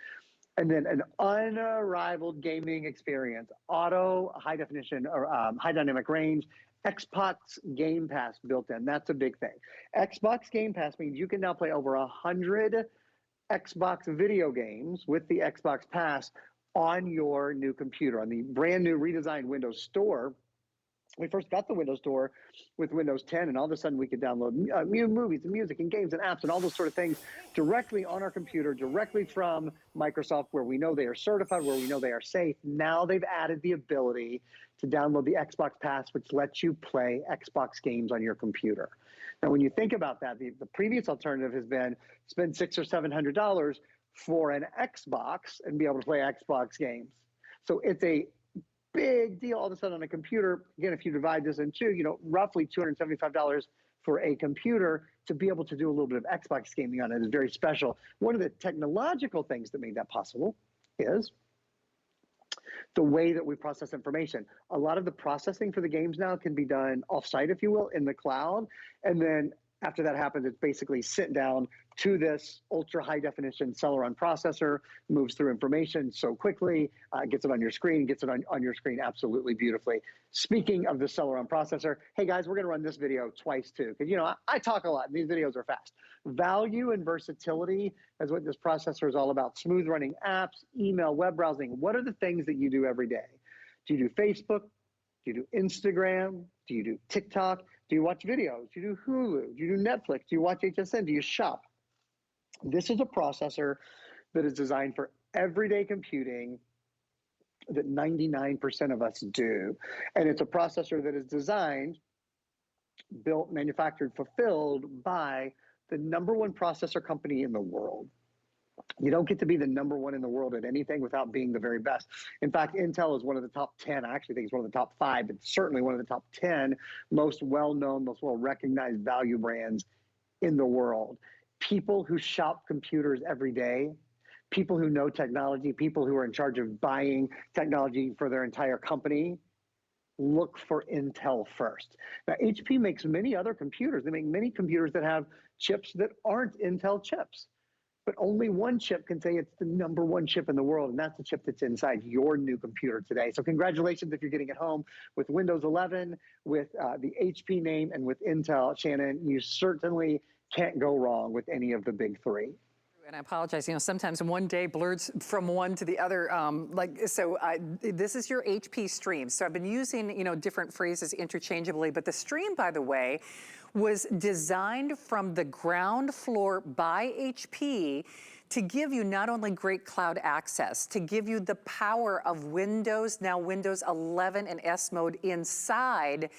And then an unrivaled gaming experience, auto, high definition, or high dynamic range, Xbox Game Pass built in. That's a big thing. Xbox Game Pass means you can now play over 100 Xbox video games with the Xbox Pass on your new computer. On the brand new redesigned Windows Store, we first got the Windows Store with Windows 10, and all of a sudden we could download movies and music and games and apps and all those sort of things directly on our computer, directly from Microsoft, where we know they are certified, where we know they are safe. Now they've added the ability to download the Xbox Pass, which lets you play Xbox games on your computer. Now, when you think about that, the previous alternative has been spend $600 or $700 for an Xbox and be able to play Xbox games. So it's a big deal all of a sudden on a computer. Again, if you divide this in two, roughly $275 for a computer to be able to do a little bit of Xbox gaming on it is very special. One of the technological things that made that possible is the way that we process information. A lot of the processing for the games now can be done offsite, if you will, in the cloud. And then after that happens, it's basically sent down to this ultra high definition Celeron processor, moves through information so quickly, gets it on your screen, gets it on your screen absolutely beautifully. Speaking of the Celeron processor, hey guys, we're gonna run this video twice too, because I talk a lot and these videos are fast. Value and versatility is what this processor is all about. Smooth running apps, email, web browsing. What are the things that you do every day? Do you do Facebook? Do you do Instagram? Do you do TikTok? Do you watch videos? Do you do Hulu? Do you do Netflix? Do you watch HSN? Do you shop? This is a processor that is designed for everyday computing that 99% of us do. And it's a processor that is designed, built, manufactured, fulfilled by the #1 processor company in the world. You don't get to be the #1 in the world at anything without being the very best. In fact, Intel is one of the top 10. I actually think it's one of the top 5, but certainly one of the top 10 most well-known, most well-recognized value brands in the world. People who shop computers every day, people who know technology, people who are in charge of buying technology for their entire company, look for Intel first. Now, HP makes many other computers. They make many computers that have chips that aren't Intel chips. But only one chip can say it's the #1 chip in the world, and that's the chip that's inside your new computer today. So congratulations if you're getting it home with Windows 11, with the HP name, and with Intel. Shannon, you certainly can't go wrong with any of the big three. And I apologize, sometimes one day blurs from one to the other. This is your HP Stream. So I've been using, different phrases interchangeably, but the Stream, by the way, was designed from the ground floor by HP to give you not only great cloud access, to give you the power of Windows, now Windows 11 and S mode inside,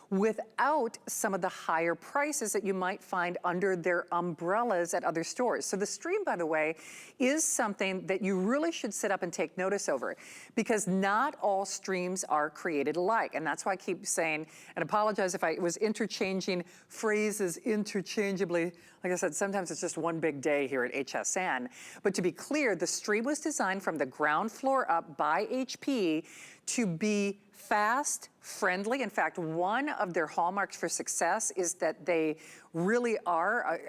without some of the higher prices that you might find under their umbrellas at other stores. So the Stream, by the way, is something that you really should sit up and take notice over, because not all streams are created alike. And that's why I keep saying, and apologize if I was interchanging phrases interchangeably. Like I said, sometimes it's just one big day here at HSN. But to be clear, the Stream was designed from the ground floor up by HP to be fast, friendly. In fact, one of their hallmarks for success is that they really are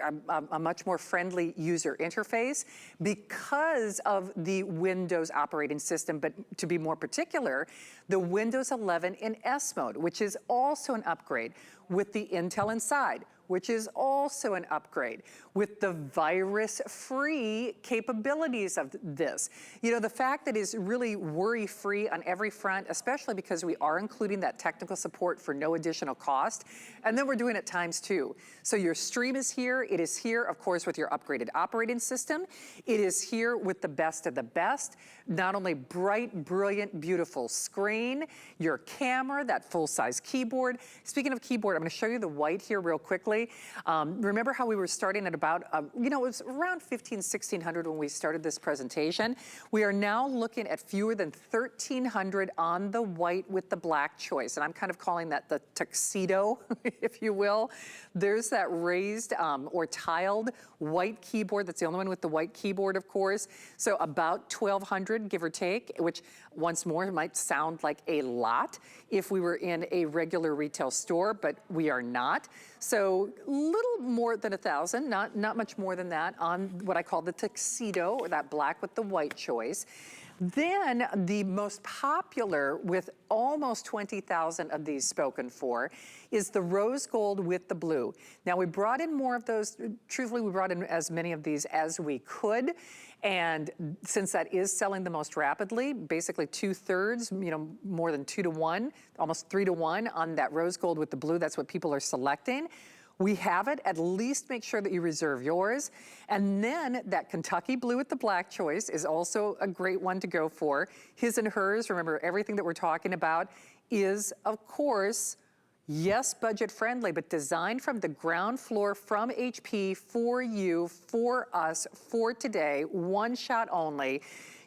a much more friendly user interface because of the Windows operating system. But to be more particular, the Windows 11 in S mode, which is also an upgrade, with the Intel inside, which is also an upgrade, with the virus-free capabilities of this. The fact that it's really worry-free on every front, especially because we are including that technical support for no additional cost, and then we're doing it ×2. So your Stream is here. It is here, of course, with your upgraded operating system. It is here with the best of the best. Not only bright, brilliant, beautiful screen, your camera, that full-size keyboard. Speaking of keyboard, I'm gonna show you the white here real quickly. Remember how we were starting at about, it was around 1,600 when we started this presentation. We are now looking at fewer than 1,300 on the white with the black choice. And I'm kind of calling that the tuxedo, if you will. There's that raised or tiled white keyboard. That's the only one with the white keyboard, of course. So about 1,200, give or take, which once more might sound like a lot if we were in a regular retail store, but we are not. So little more than 1,000, not much more than that on what I call the tuxedo, or that black with the white choice. Then the most popular, with almost 20,000 of these spoken for, is the rose gold with the blue. Now we brought in more of those. Truthfully, we brought in as many of these as we could. And since that is selling the most rapidly, basically 2/3, more than 2 to 1, almost 3 to 1 on that rose gold with the blue, that's what people are selecting. We have it. At least make sure that you reserve yours. And then that Kentucky blue with the black choice is also a great one to go for. His and hers, remember everything that we're talking about is, of course, yes, budget friendly, but designed from the ground floor from HP for you, for us, for today, one shot only.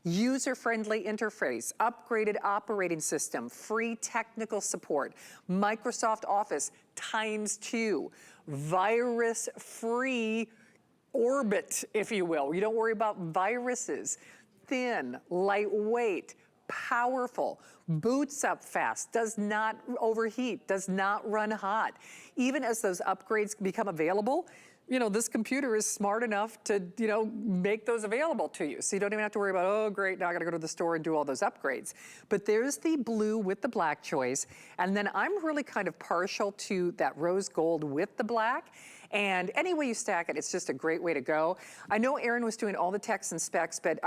User-friendly interface, upgraded operating system, free technical support, Microsoft Office ×2, virus-free orbit, if you will. You don't worry about viruses. Thin, lightweight, powerful, boots up fast, does not overheat, does not run hot. Even as those upgrades become available, this computer is smart enough to, make those available to you. So you don't even have to worry about, oh, great, now I gotta go to the store and do all those upgrades. But there's the blue with the black choice. And then I'm really kind of partial to that rose gold with the black. And any way you stack it, it's just a great way to go. I know Erin was doing all the text and specs, but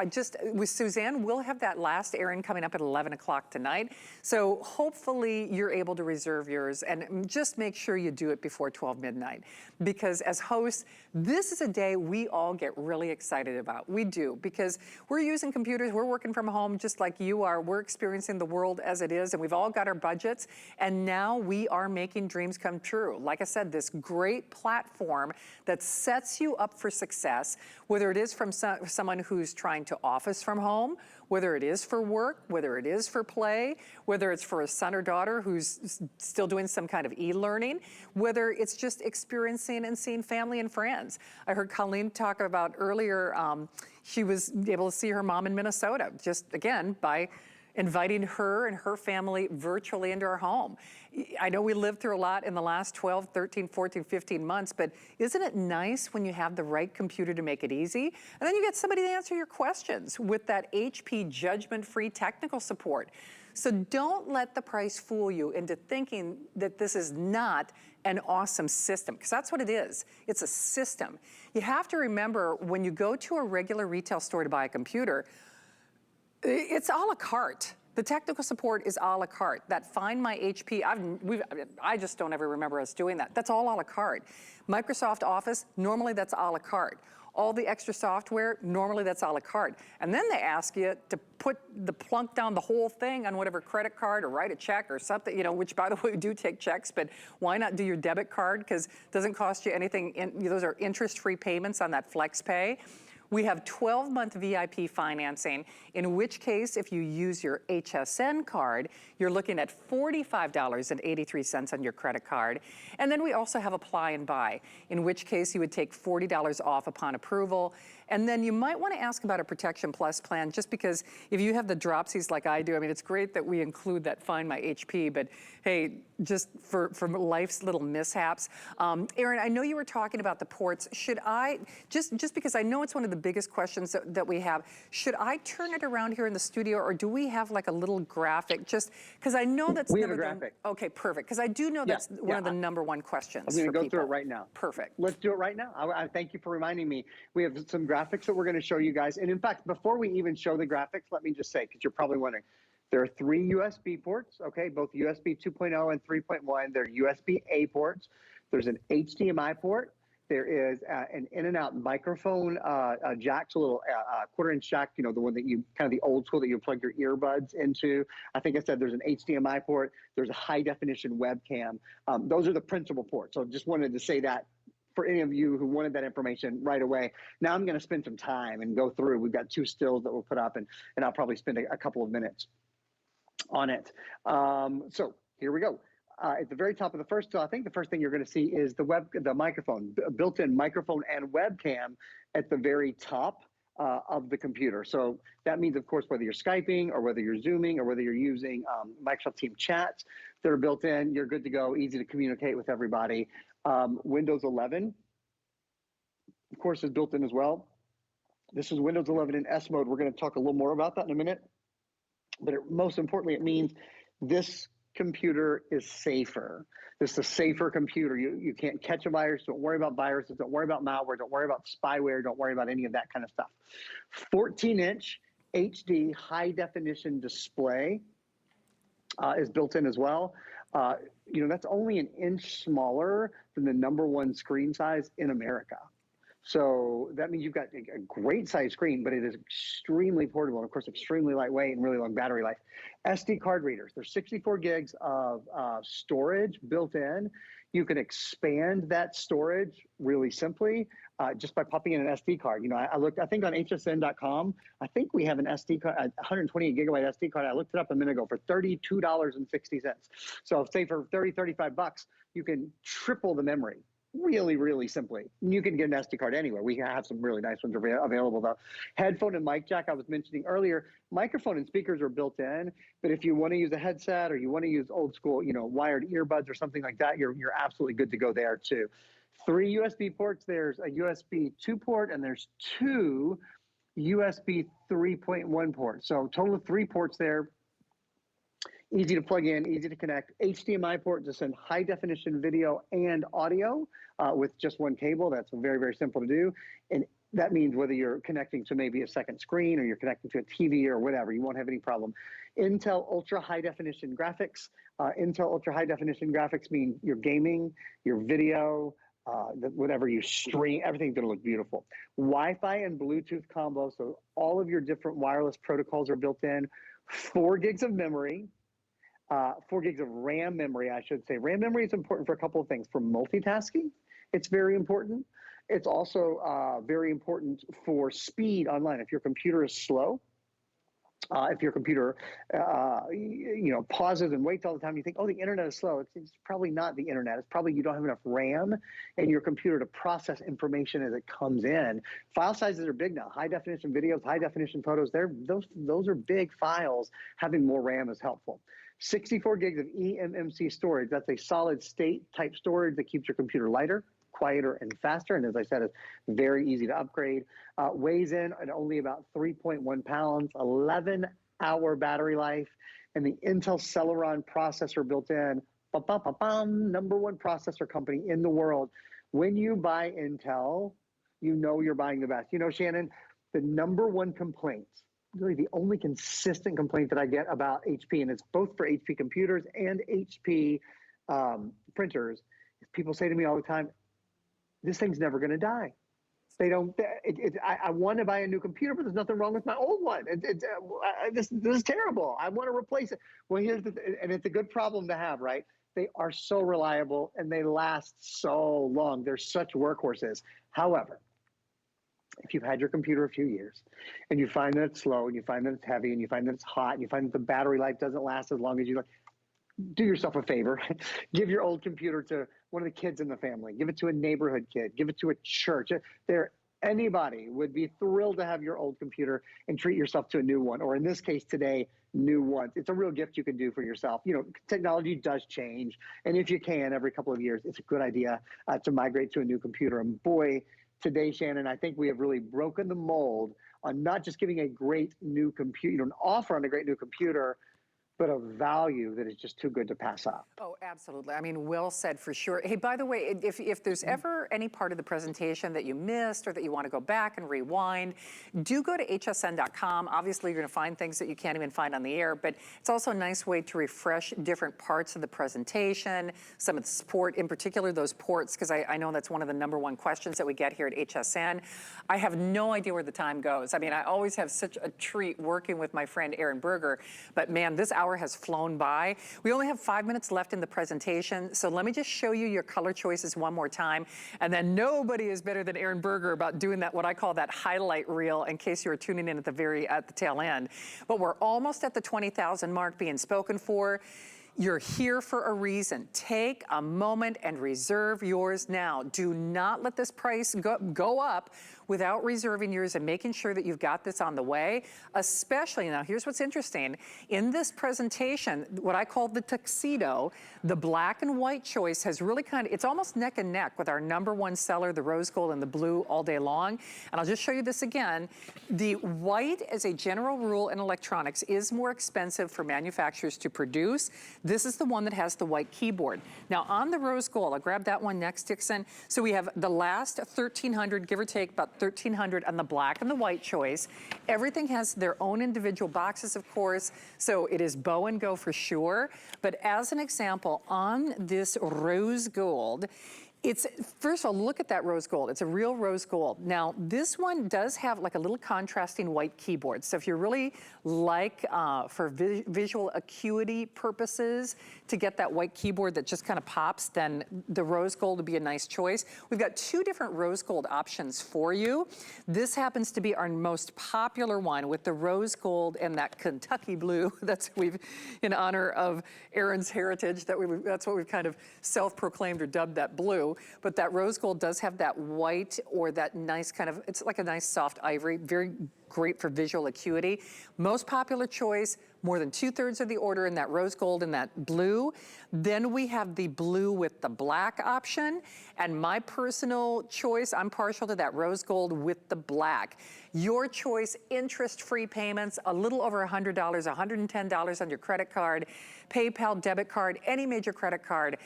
with Suzanne, we'll have that last Erin coming up at 11 o'clock tonight. So hopefully you're able to reserve yours, and just make sure you do it before 12 midnight. Because as hosts, this is a day we all get really excited about. We do, because we're using computers, we're working from home just like you are. We're experiencing the world as it is, and we've all got our budgets, and now we are making dreams come true. Like I said, this great platform that sets you up for success, whether it is from someone who's trying to office from home, whether it is for work, whether it is for play, whether it's for a son or daughter who's still doing some kind of e-learning, whether it's just experiencing and seeing family and friends. I heard Colleen talk about earlier, she was able to see her mom in Minnesota, just again, by inviting her and her family virtually into our home. I know we lived through a lot in the last 12, 13, 14, 15 months, but isn't it nice when you have the right computer to make it easy? And then you get somebody to answer your questions with that HP judgment-free technical support. So don't let the price fool you into thinking that this is not an awesome system, because that's what it is. It's a system. You have to remember, when you go to a regular retail store to buy a computer, it's a la carte. The technical support is a la carte. That Find My HP, I just don't ever remember us doing that. That's all a la carte. Microsoft Office, normally that's a la carte. All the extra software, normally that's a la carte. And then they ask you to plunk down the whole thing on whatever credit card or write a check or something, which, by the way, we do take checks, but why not do your debit card? Because it doesn't cost you anything. Those are interest-free payments on that flex pay. We have 12-month VIP financing, in which case, if you use your HSN card, you're looking at $45.83 on your credit card. And then we also have Apply and Buy, in which case you would take $40 off upon approval. And then you might want to ask about a Protection Plus plan, just because if you have the dropsies like I do, I mean, it's great that we include that Find My HP, but hey, just for life's little mishaps. Erin, I know you were talking about the ports. Should I, just because I know it's one of the biggest questions that we have, should I turn it around here in the studio, or do we have like a little graphic? Just because I know that's we have a graphic. Okay, perfect. Because I do know that's one of the number one questions. I'm going to go through it right now. Perfect. Let's do it right now. I thank you for reminding me. We have some graphics that we're going to show you guys. And in fact, before we even show the graphics, let me just say, because you're probably wondering, there are 3 USB ports, okay, both USB 2.0 and 3.1. They're USB-A ports. There's an HDMI port. There is an in and out microphone jack, so a little quarter-inch jack, the one that you, kind of the old school that you plug your earbuds into. I think I said there's an HDMI port. There's a high-definition webcam. Those are the principal ports. So just wanted to say that for any of you who wanted that information right away. Now I'm going to spend some time and go through. We've got 2 stills that we'll put up, and I'll probably spend a couple of minutes on it. So here we go. At the very top of the first still, I think the first thing you're going to see is the microphone, built-in microphone and webcam at the very top of the computer. So that means, of course, whether you're Skyping or whether you're Zooming or whether you're using Microsoft Team chats that are built in, you're good to go, easy to communicate with everybody. Windows 11, of course, is built in as well. This is Windows 11 in S mode. We're going to talk a little more about that in a minute. But most importantly, it means this computer is safer. This is a safer computer. You can't catch a virus. Don't worry about viruses. Don't worry about malware. Don't worry about spyware. Don't worry about any of that kind of stuff. 14-inch HD high definition display is built in as well. That's only an inch smaller than the #1 screen size in America. So that means you've got a great size screen, but it is extremely portable and, of course, extremely lightweight and really long battery life. SD card readers. There's 64 gigs of storage built in. You can expand that storage really simply just by popping in an SD card. I think on HSN.com, I think we have an SD card, a 128 gigabyte SD card. I looked it up a minute ago for $32.60. So say for $35, you can triple the memory. Really, really simply. You can get an SD card anywhere. We have some really nice ones available though. Headphone and mic jack I was mentioning earlier. Microphone and speakers are built in, but if you want to use a headset or you want to use old school, wired earbuds or something like that, you're absolutely good to go there too. 3 USB ports. There's a USB 2 port and there's 2 USB 3.1 ports. So total of 3 ports there. Easy to plug in, easy to connect. HDMI port to send high definition video and audio with just one cable. That's very, very simple to do. And that means whether you're connecting to maybe a second screen or you're connecting to a TV or whatever, you won't have any problem. Intel Ultra High Definition Graphics. Intel Ultra High Definition Graphics mean your gaming, your video, whatever you stream, everything's gonna look beautiful. Wi-Fi and Bluetooth combo, so all of your different wireless protocols are built in. 4 gigs of memory. 4 gigs of RAM memory, I should say. RAM memory is important for a couple of things. For multitasking, it's very important. It's also very important for speed online. If your computer is slow, if your computer pauses and waits all the time, you think, oh, the internet is slow. It's probably not the internet. It's probably you don't have enough RAM in your computer to process information as it comes in. File sizes are big now. High definition videos, high definition photos, those are big files. Having more RAM is helpful. 64 gigs of eMMC storage. That's a solid state type storage that keeps your computer lighter, quieter, and faster. And as I said, it's very easy to upgrade. Weighs in at only about 3.1 pounds, 11-hour battery life, and the Intel Celeron processor built in. #1 processor company in the world. When you buy Intel, you know you're buying the best. Shannon, the #1 complaint, really the only consistent complaint that I get about HP, and it's both for HP computers and HP printers, is people say to me all the time, this thing's never going to die. They don't. I want to buy a new computer, but there's nothing wrong with my old one. This is terrible. I want to replace it. Well, and it's a good problem to have, right? They are so reliable and they last so long. They're such workhorses. However, if you've had your computer a few years and you find that it's slow and you find that it's heavy and you find that it's hot and you find that the battery life doesn't last as long as you like, do yourself a favor. Give your old computer to one of the kids in the family. Give it to a neighborhood kid. Give it to a church. Anybody would be thrilled to have your old computer and treat yourself to a new one, or in this case today, new ones. It's a real gift you can do for yourself. Technology does change, and if you can, every couple of years, it's a good idea to migrate to a new computer. And boy, today, Shannon, I think we have really broken the mold on not just giving a great new computer, an offer on a great new computer, but a value that is just too good to pass up. Oh, absolutely. I mean, well said for sure. Hey, by the way, if there's ever any part of the presentation that you missed or that you want to go back and rewind, do go to hsn.com. Obviously, you're going to find things that you can't even find on the air, but it's also a nice way to refresh different parts of the presentation, some of the support, in particular those ports, because I know that's one of the #1 questions that we get here at HSN. I have no idea where the time goes. I mean, I always have such a treat working with my friend Aaron Berger, but man, this hour has flown by. We only have 5 minutes left in the presentation, so let me just show you your color choices one more time, and then nobody is better than Aaron Berger about doing that, what I call that highlight reel, in case you were tuning in at the tail end. But we're almost at the 20,000 mark being spoken for. You're here for a reason. Take a moment and reserve yours now. Do not let this price go up. without reserving yours and making sure that you've got this on the way. Especially, now here's what's interesting. In this presentation, what I call the tuxedo, the black and white choice has really it's almost neck and neck with our #1 seller, the rose gold and the blue all day long. And I'll just show you this again. The white, as a general rule in electronics, is more expensive for manufacturers to produce. This is the one that has the white keyboard. Now on the rose gold, I'll grab that one next, Dixon. So we have the last 1,300, give or take about 1,300 on the black and the white choice. Everything has their own individual boxes, of course, so it is bow and go for sure. But as an example, on this rose gold, first of all, look at that rose gold. It's a real rose gold. Now, this one does have like a little contrasting white keyboard. So if you're really like, for visual acuity purposes, to get that white keyboard that just kind of pops, then the rose gold would be a nice choice. We've got 2 different rose gold options for you. This happens to be our most popular one with the rose gold and that Kentucky blue. That's in honor of Aaron's heritage, that's what we've kind of self-proclaimed or dubbed that blue. But that rose gold does have that white or that nice kind of, it's like a nice soft ivory, very great for visual acuity. Most popular choice, more than 2/3 of the order in that rose gold and that blue. Then we have the blue with the black option. And my personal choice, I'm partial to that rose gold with the black. Your choice, interest-free payments, a little over $100, $110 on your credit card, PayPal, debit card, any major credit card.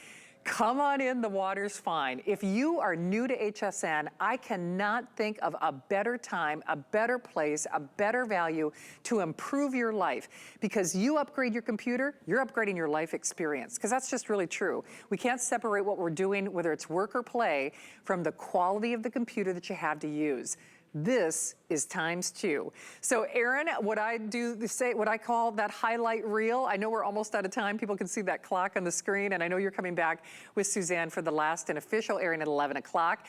Come on in, the water's fine. If you are new to HSN, I cannot think of a better time, a better place, a better value to improve your life. Because you upgrade your computer, you're upgrading your life experience. Because that's just really true. We can't separate what we're doing, whether it's work or play, from the quality of the computer that you have to use. This is ×2. So Aaron, what I call that highlight reel, I know we're almost out of time. People can see that clock on the screen, and I know you're coming back with Suzanne for the last and official airing at 11 o'clock.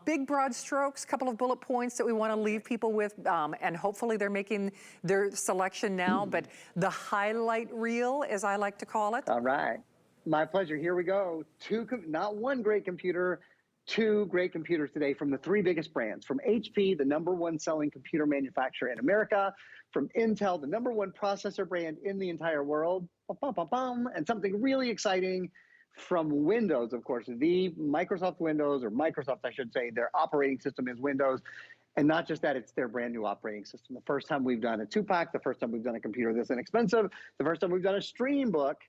Big broad strokes, couple of bullet points that we want to leave people with, and hopefully they're making their selection now, but the highlight reel, as I like to call it. All right. My pleasure. Here we go. Not one great computer, 2 great computers today from the 3 biggest brands, from HP, the #1 selling computer manufacturer in America, from Intel, the #1 processor brand in the entire world, and something really exciting from Windows, of course, the Microsoft Windows, or Microsoft, I should say, their operating system is Windows. And not just that, it's their brand new operating system. The first time we've done a 2-pack, the first time we've done a computer this inexpensive, the first time we've done a stream book,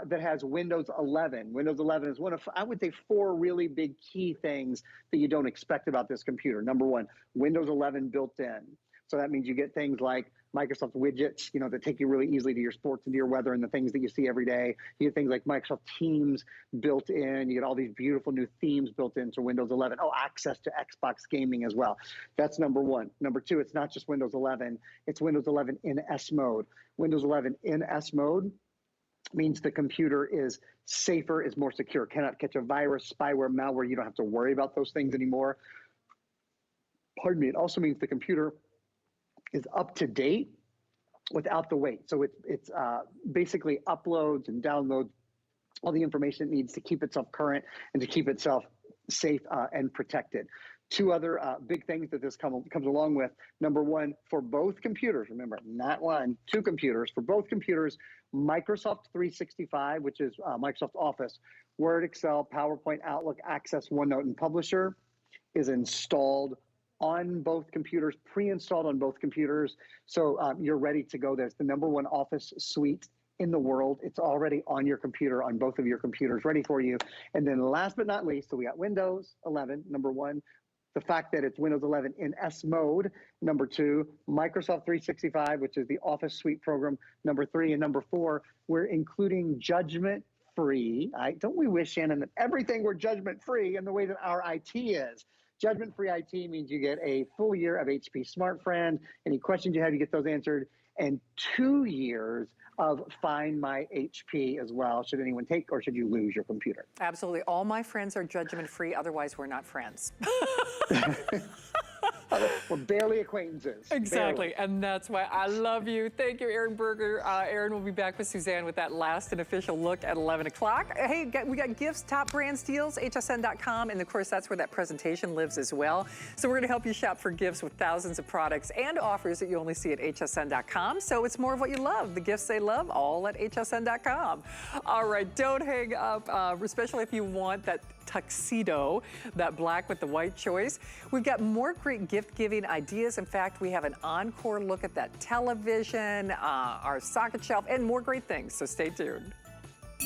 that has Windows 11. Windows 11 is one of, I would say, 4 really big key things that you don't expect about this computer. #1, Windows 11 built in. So that means you get things like Microsoft widgets, that take you really easily to your sports and to your weather and the things that you see every day. You get things like Microsoft Teams built in. You get all these beautiful new themes built into Windows 11. Oh, access to Xbox gaming as well. That's #1. #2, it's not just Windows 11. It's Windows 11 in S mode. Windows 11 in S mode means the computer is safer, is more secure, cannot catch a virus, spyware, malware. You don't have to worry about those things anymore. Pardon me. It also means the computer is up to date without the wait. So it's basically uploads and downloads all the information it needs to keep itself current and to keep itself safe and protected. 2 other big things that this comes along with. #1, for both computers, remember, not 1, 2 computers, for both computers, Microsoft 365, which is Microsoft Office, Word, Excel, PowerPoint, Outlook, Access, OneNote, and Publisher, is installed on both computers, pre-installed on both computers. So you're ready to go. There's the #1 Office suite in the world. It's already on your computer, on both of your computers, ready for you. And then last but not least, so we got Windows 11, #1, the fact that it's Windows 11 in S mode, #2, Microsoft 365, which is the Office Suite program, #3, and #4, we're including judgment-free. Don't we wish, Shannon, that everything were judgment-free in the way that our IT is? Judgment-free IT means you get a full year of HP Smart Friend. Any questions you have, you get those answered. And 2 years of Find My HP as well, should anyone take or should you lose your computer. Absolutely. All my friends are judgment-free, otherwise we're not friends. We're barely acquaintances. Exactly, Barely. and that's why I love you. Thank you, Aaron Berger. Aaron will be back with Suzanne with that last and official look at 11 o'clock. Hey, we got gifts, top brands deals, hsn.com, and of course, that's where that presentation lives as well. So we're gonna help you shop for gifts with thousands of products and offers that you only see at hsn.com. So it's more of what you love, the gifts they love, all at hsn.com. All right, don't hang up, especially if you want that tuxedo, that black with the white choice. We've got more great gift giving ideas. In fact, we have an encore look at that television, our socket shelf, and more great things. So stay tuned.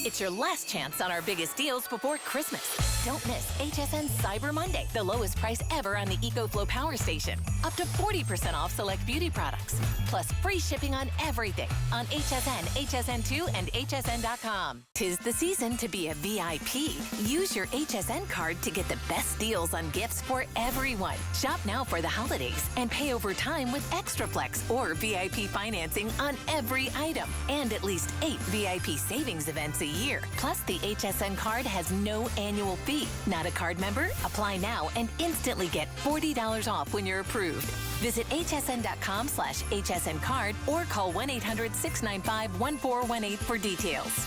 It's your last chance on our biggest deals before Christmas. Don't miss HSN Cyber Monday, the lowest price ever on the EcoFlow Power Station. Up to 40% off select beauty products. Plus free shipping on everything on HSN, HSN2, and HSN.com. 'Tis the season to be a VIP. Use your HSN card to get the best deals on gifts for everyone. Shop now for the holidays and pay over time with Extraplex or VIP financing on every item. And at least 8 VIP savings events a year. Plus, the HSN card has no annual fee. Not a card member? Apply now and instantly get $40 off when you're approved. Visit hsn.com/HSN card or call 1-800-695-1418 for details.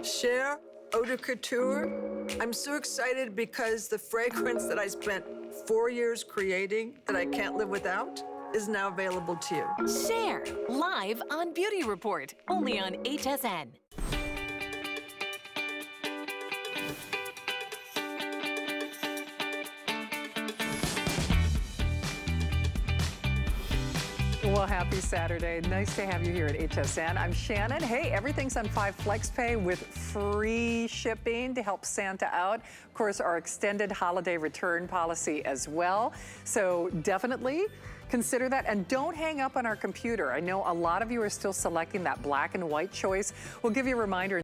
Cher Eau de Couture. I'm so excited because the fragrance that I spent 4 years creating that I can't live without is now available to you. Share live on Beauty Report, only on HSN. Well, happy Saturday. Nice to have you here at HSN. I'm Shannon. Hey, everything's on 5 FlexPay with free shipping to help Santa out. Of course, our extended holiday return policy as well. So definitely consider that, and don't hang up on our computer. I know a lot of you are still selecting that black and white choice. We'll give you a reminder.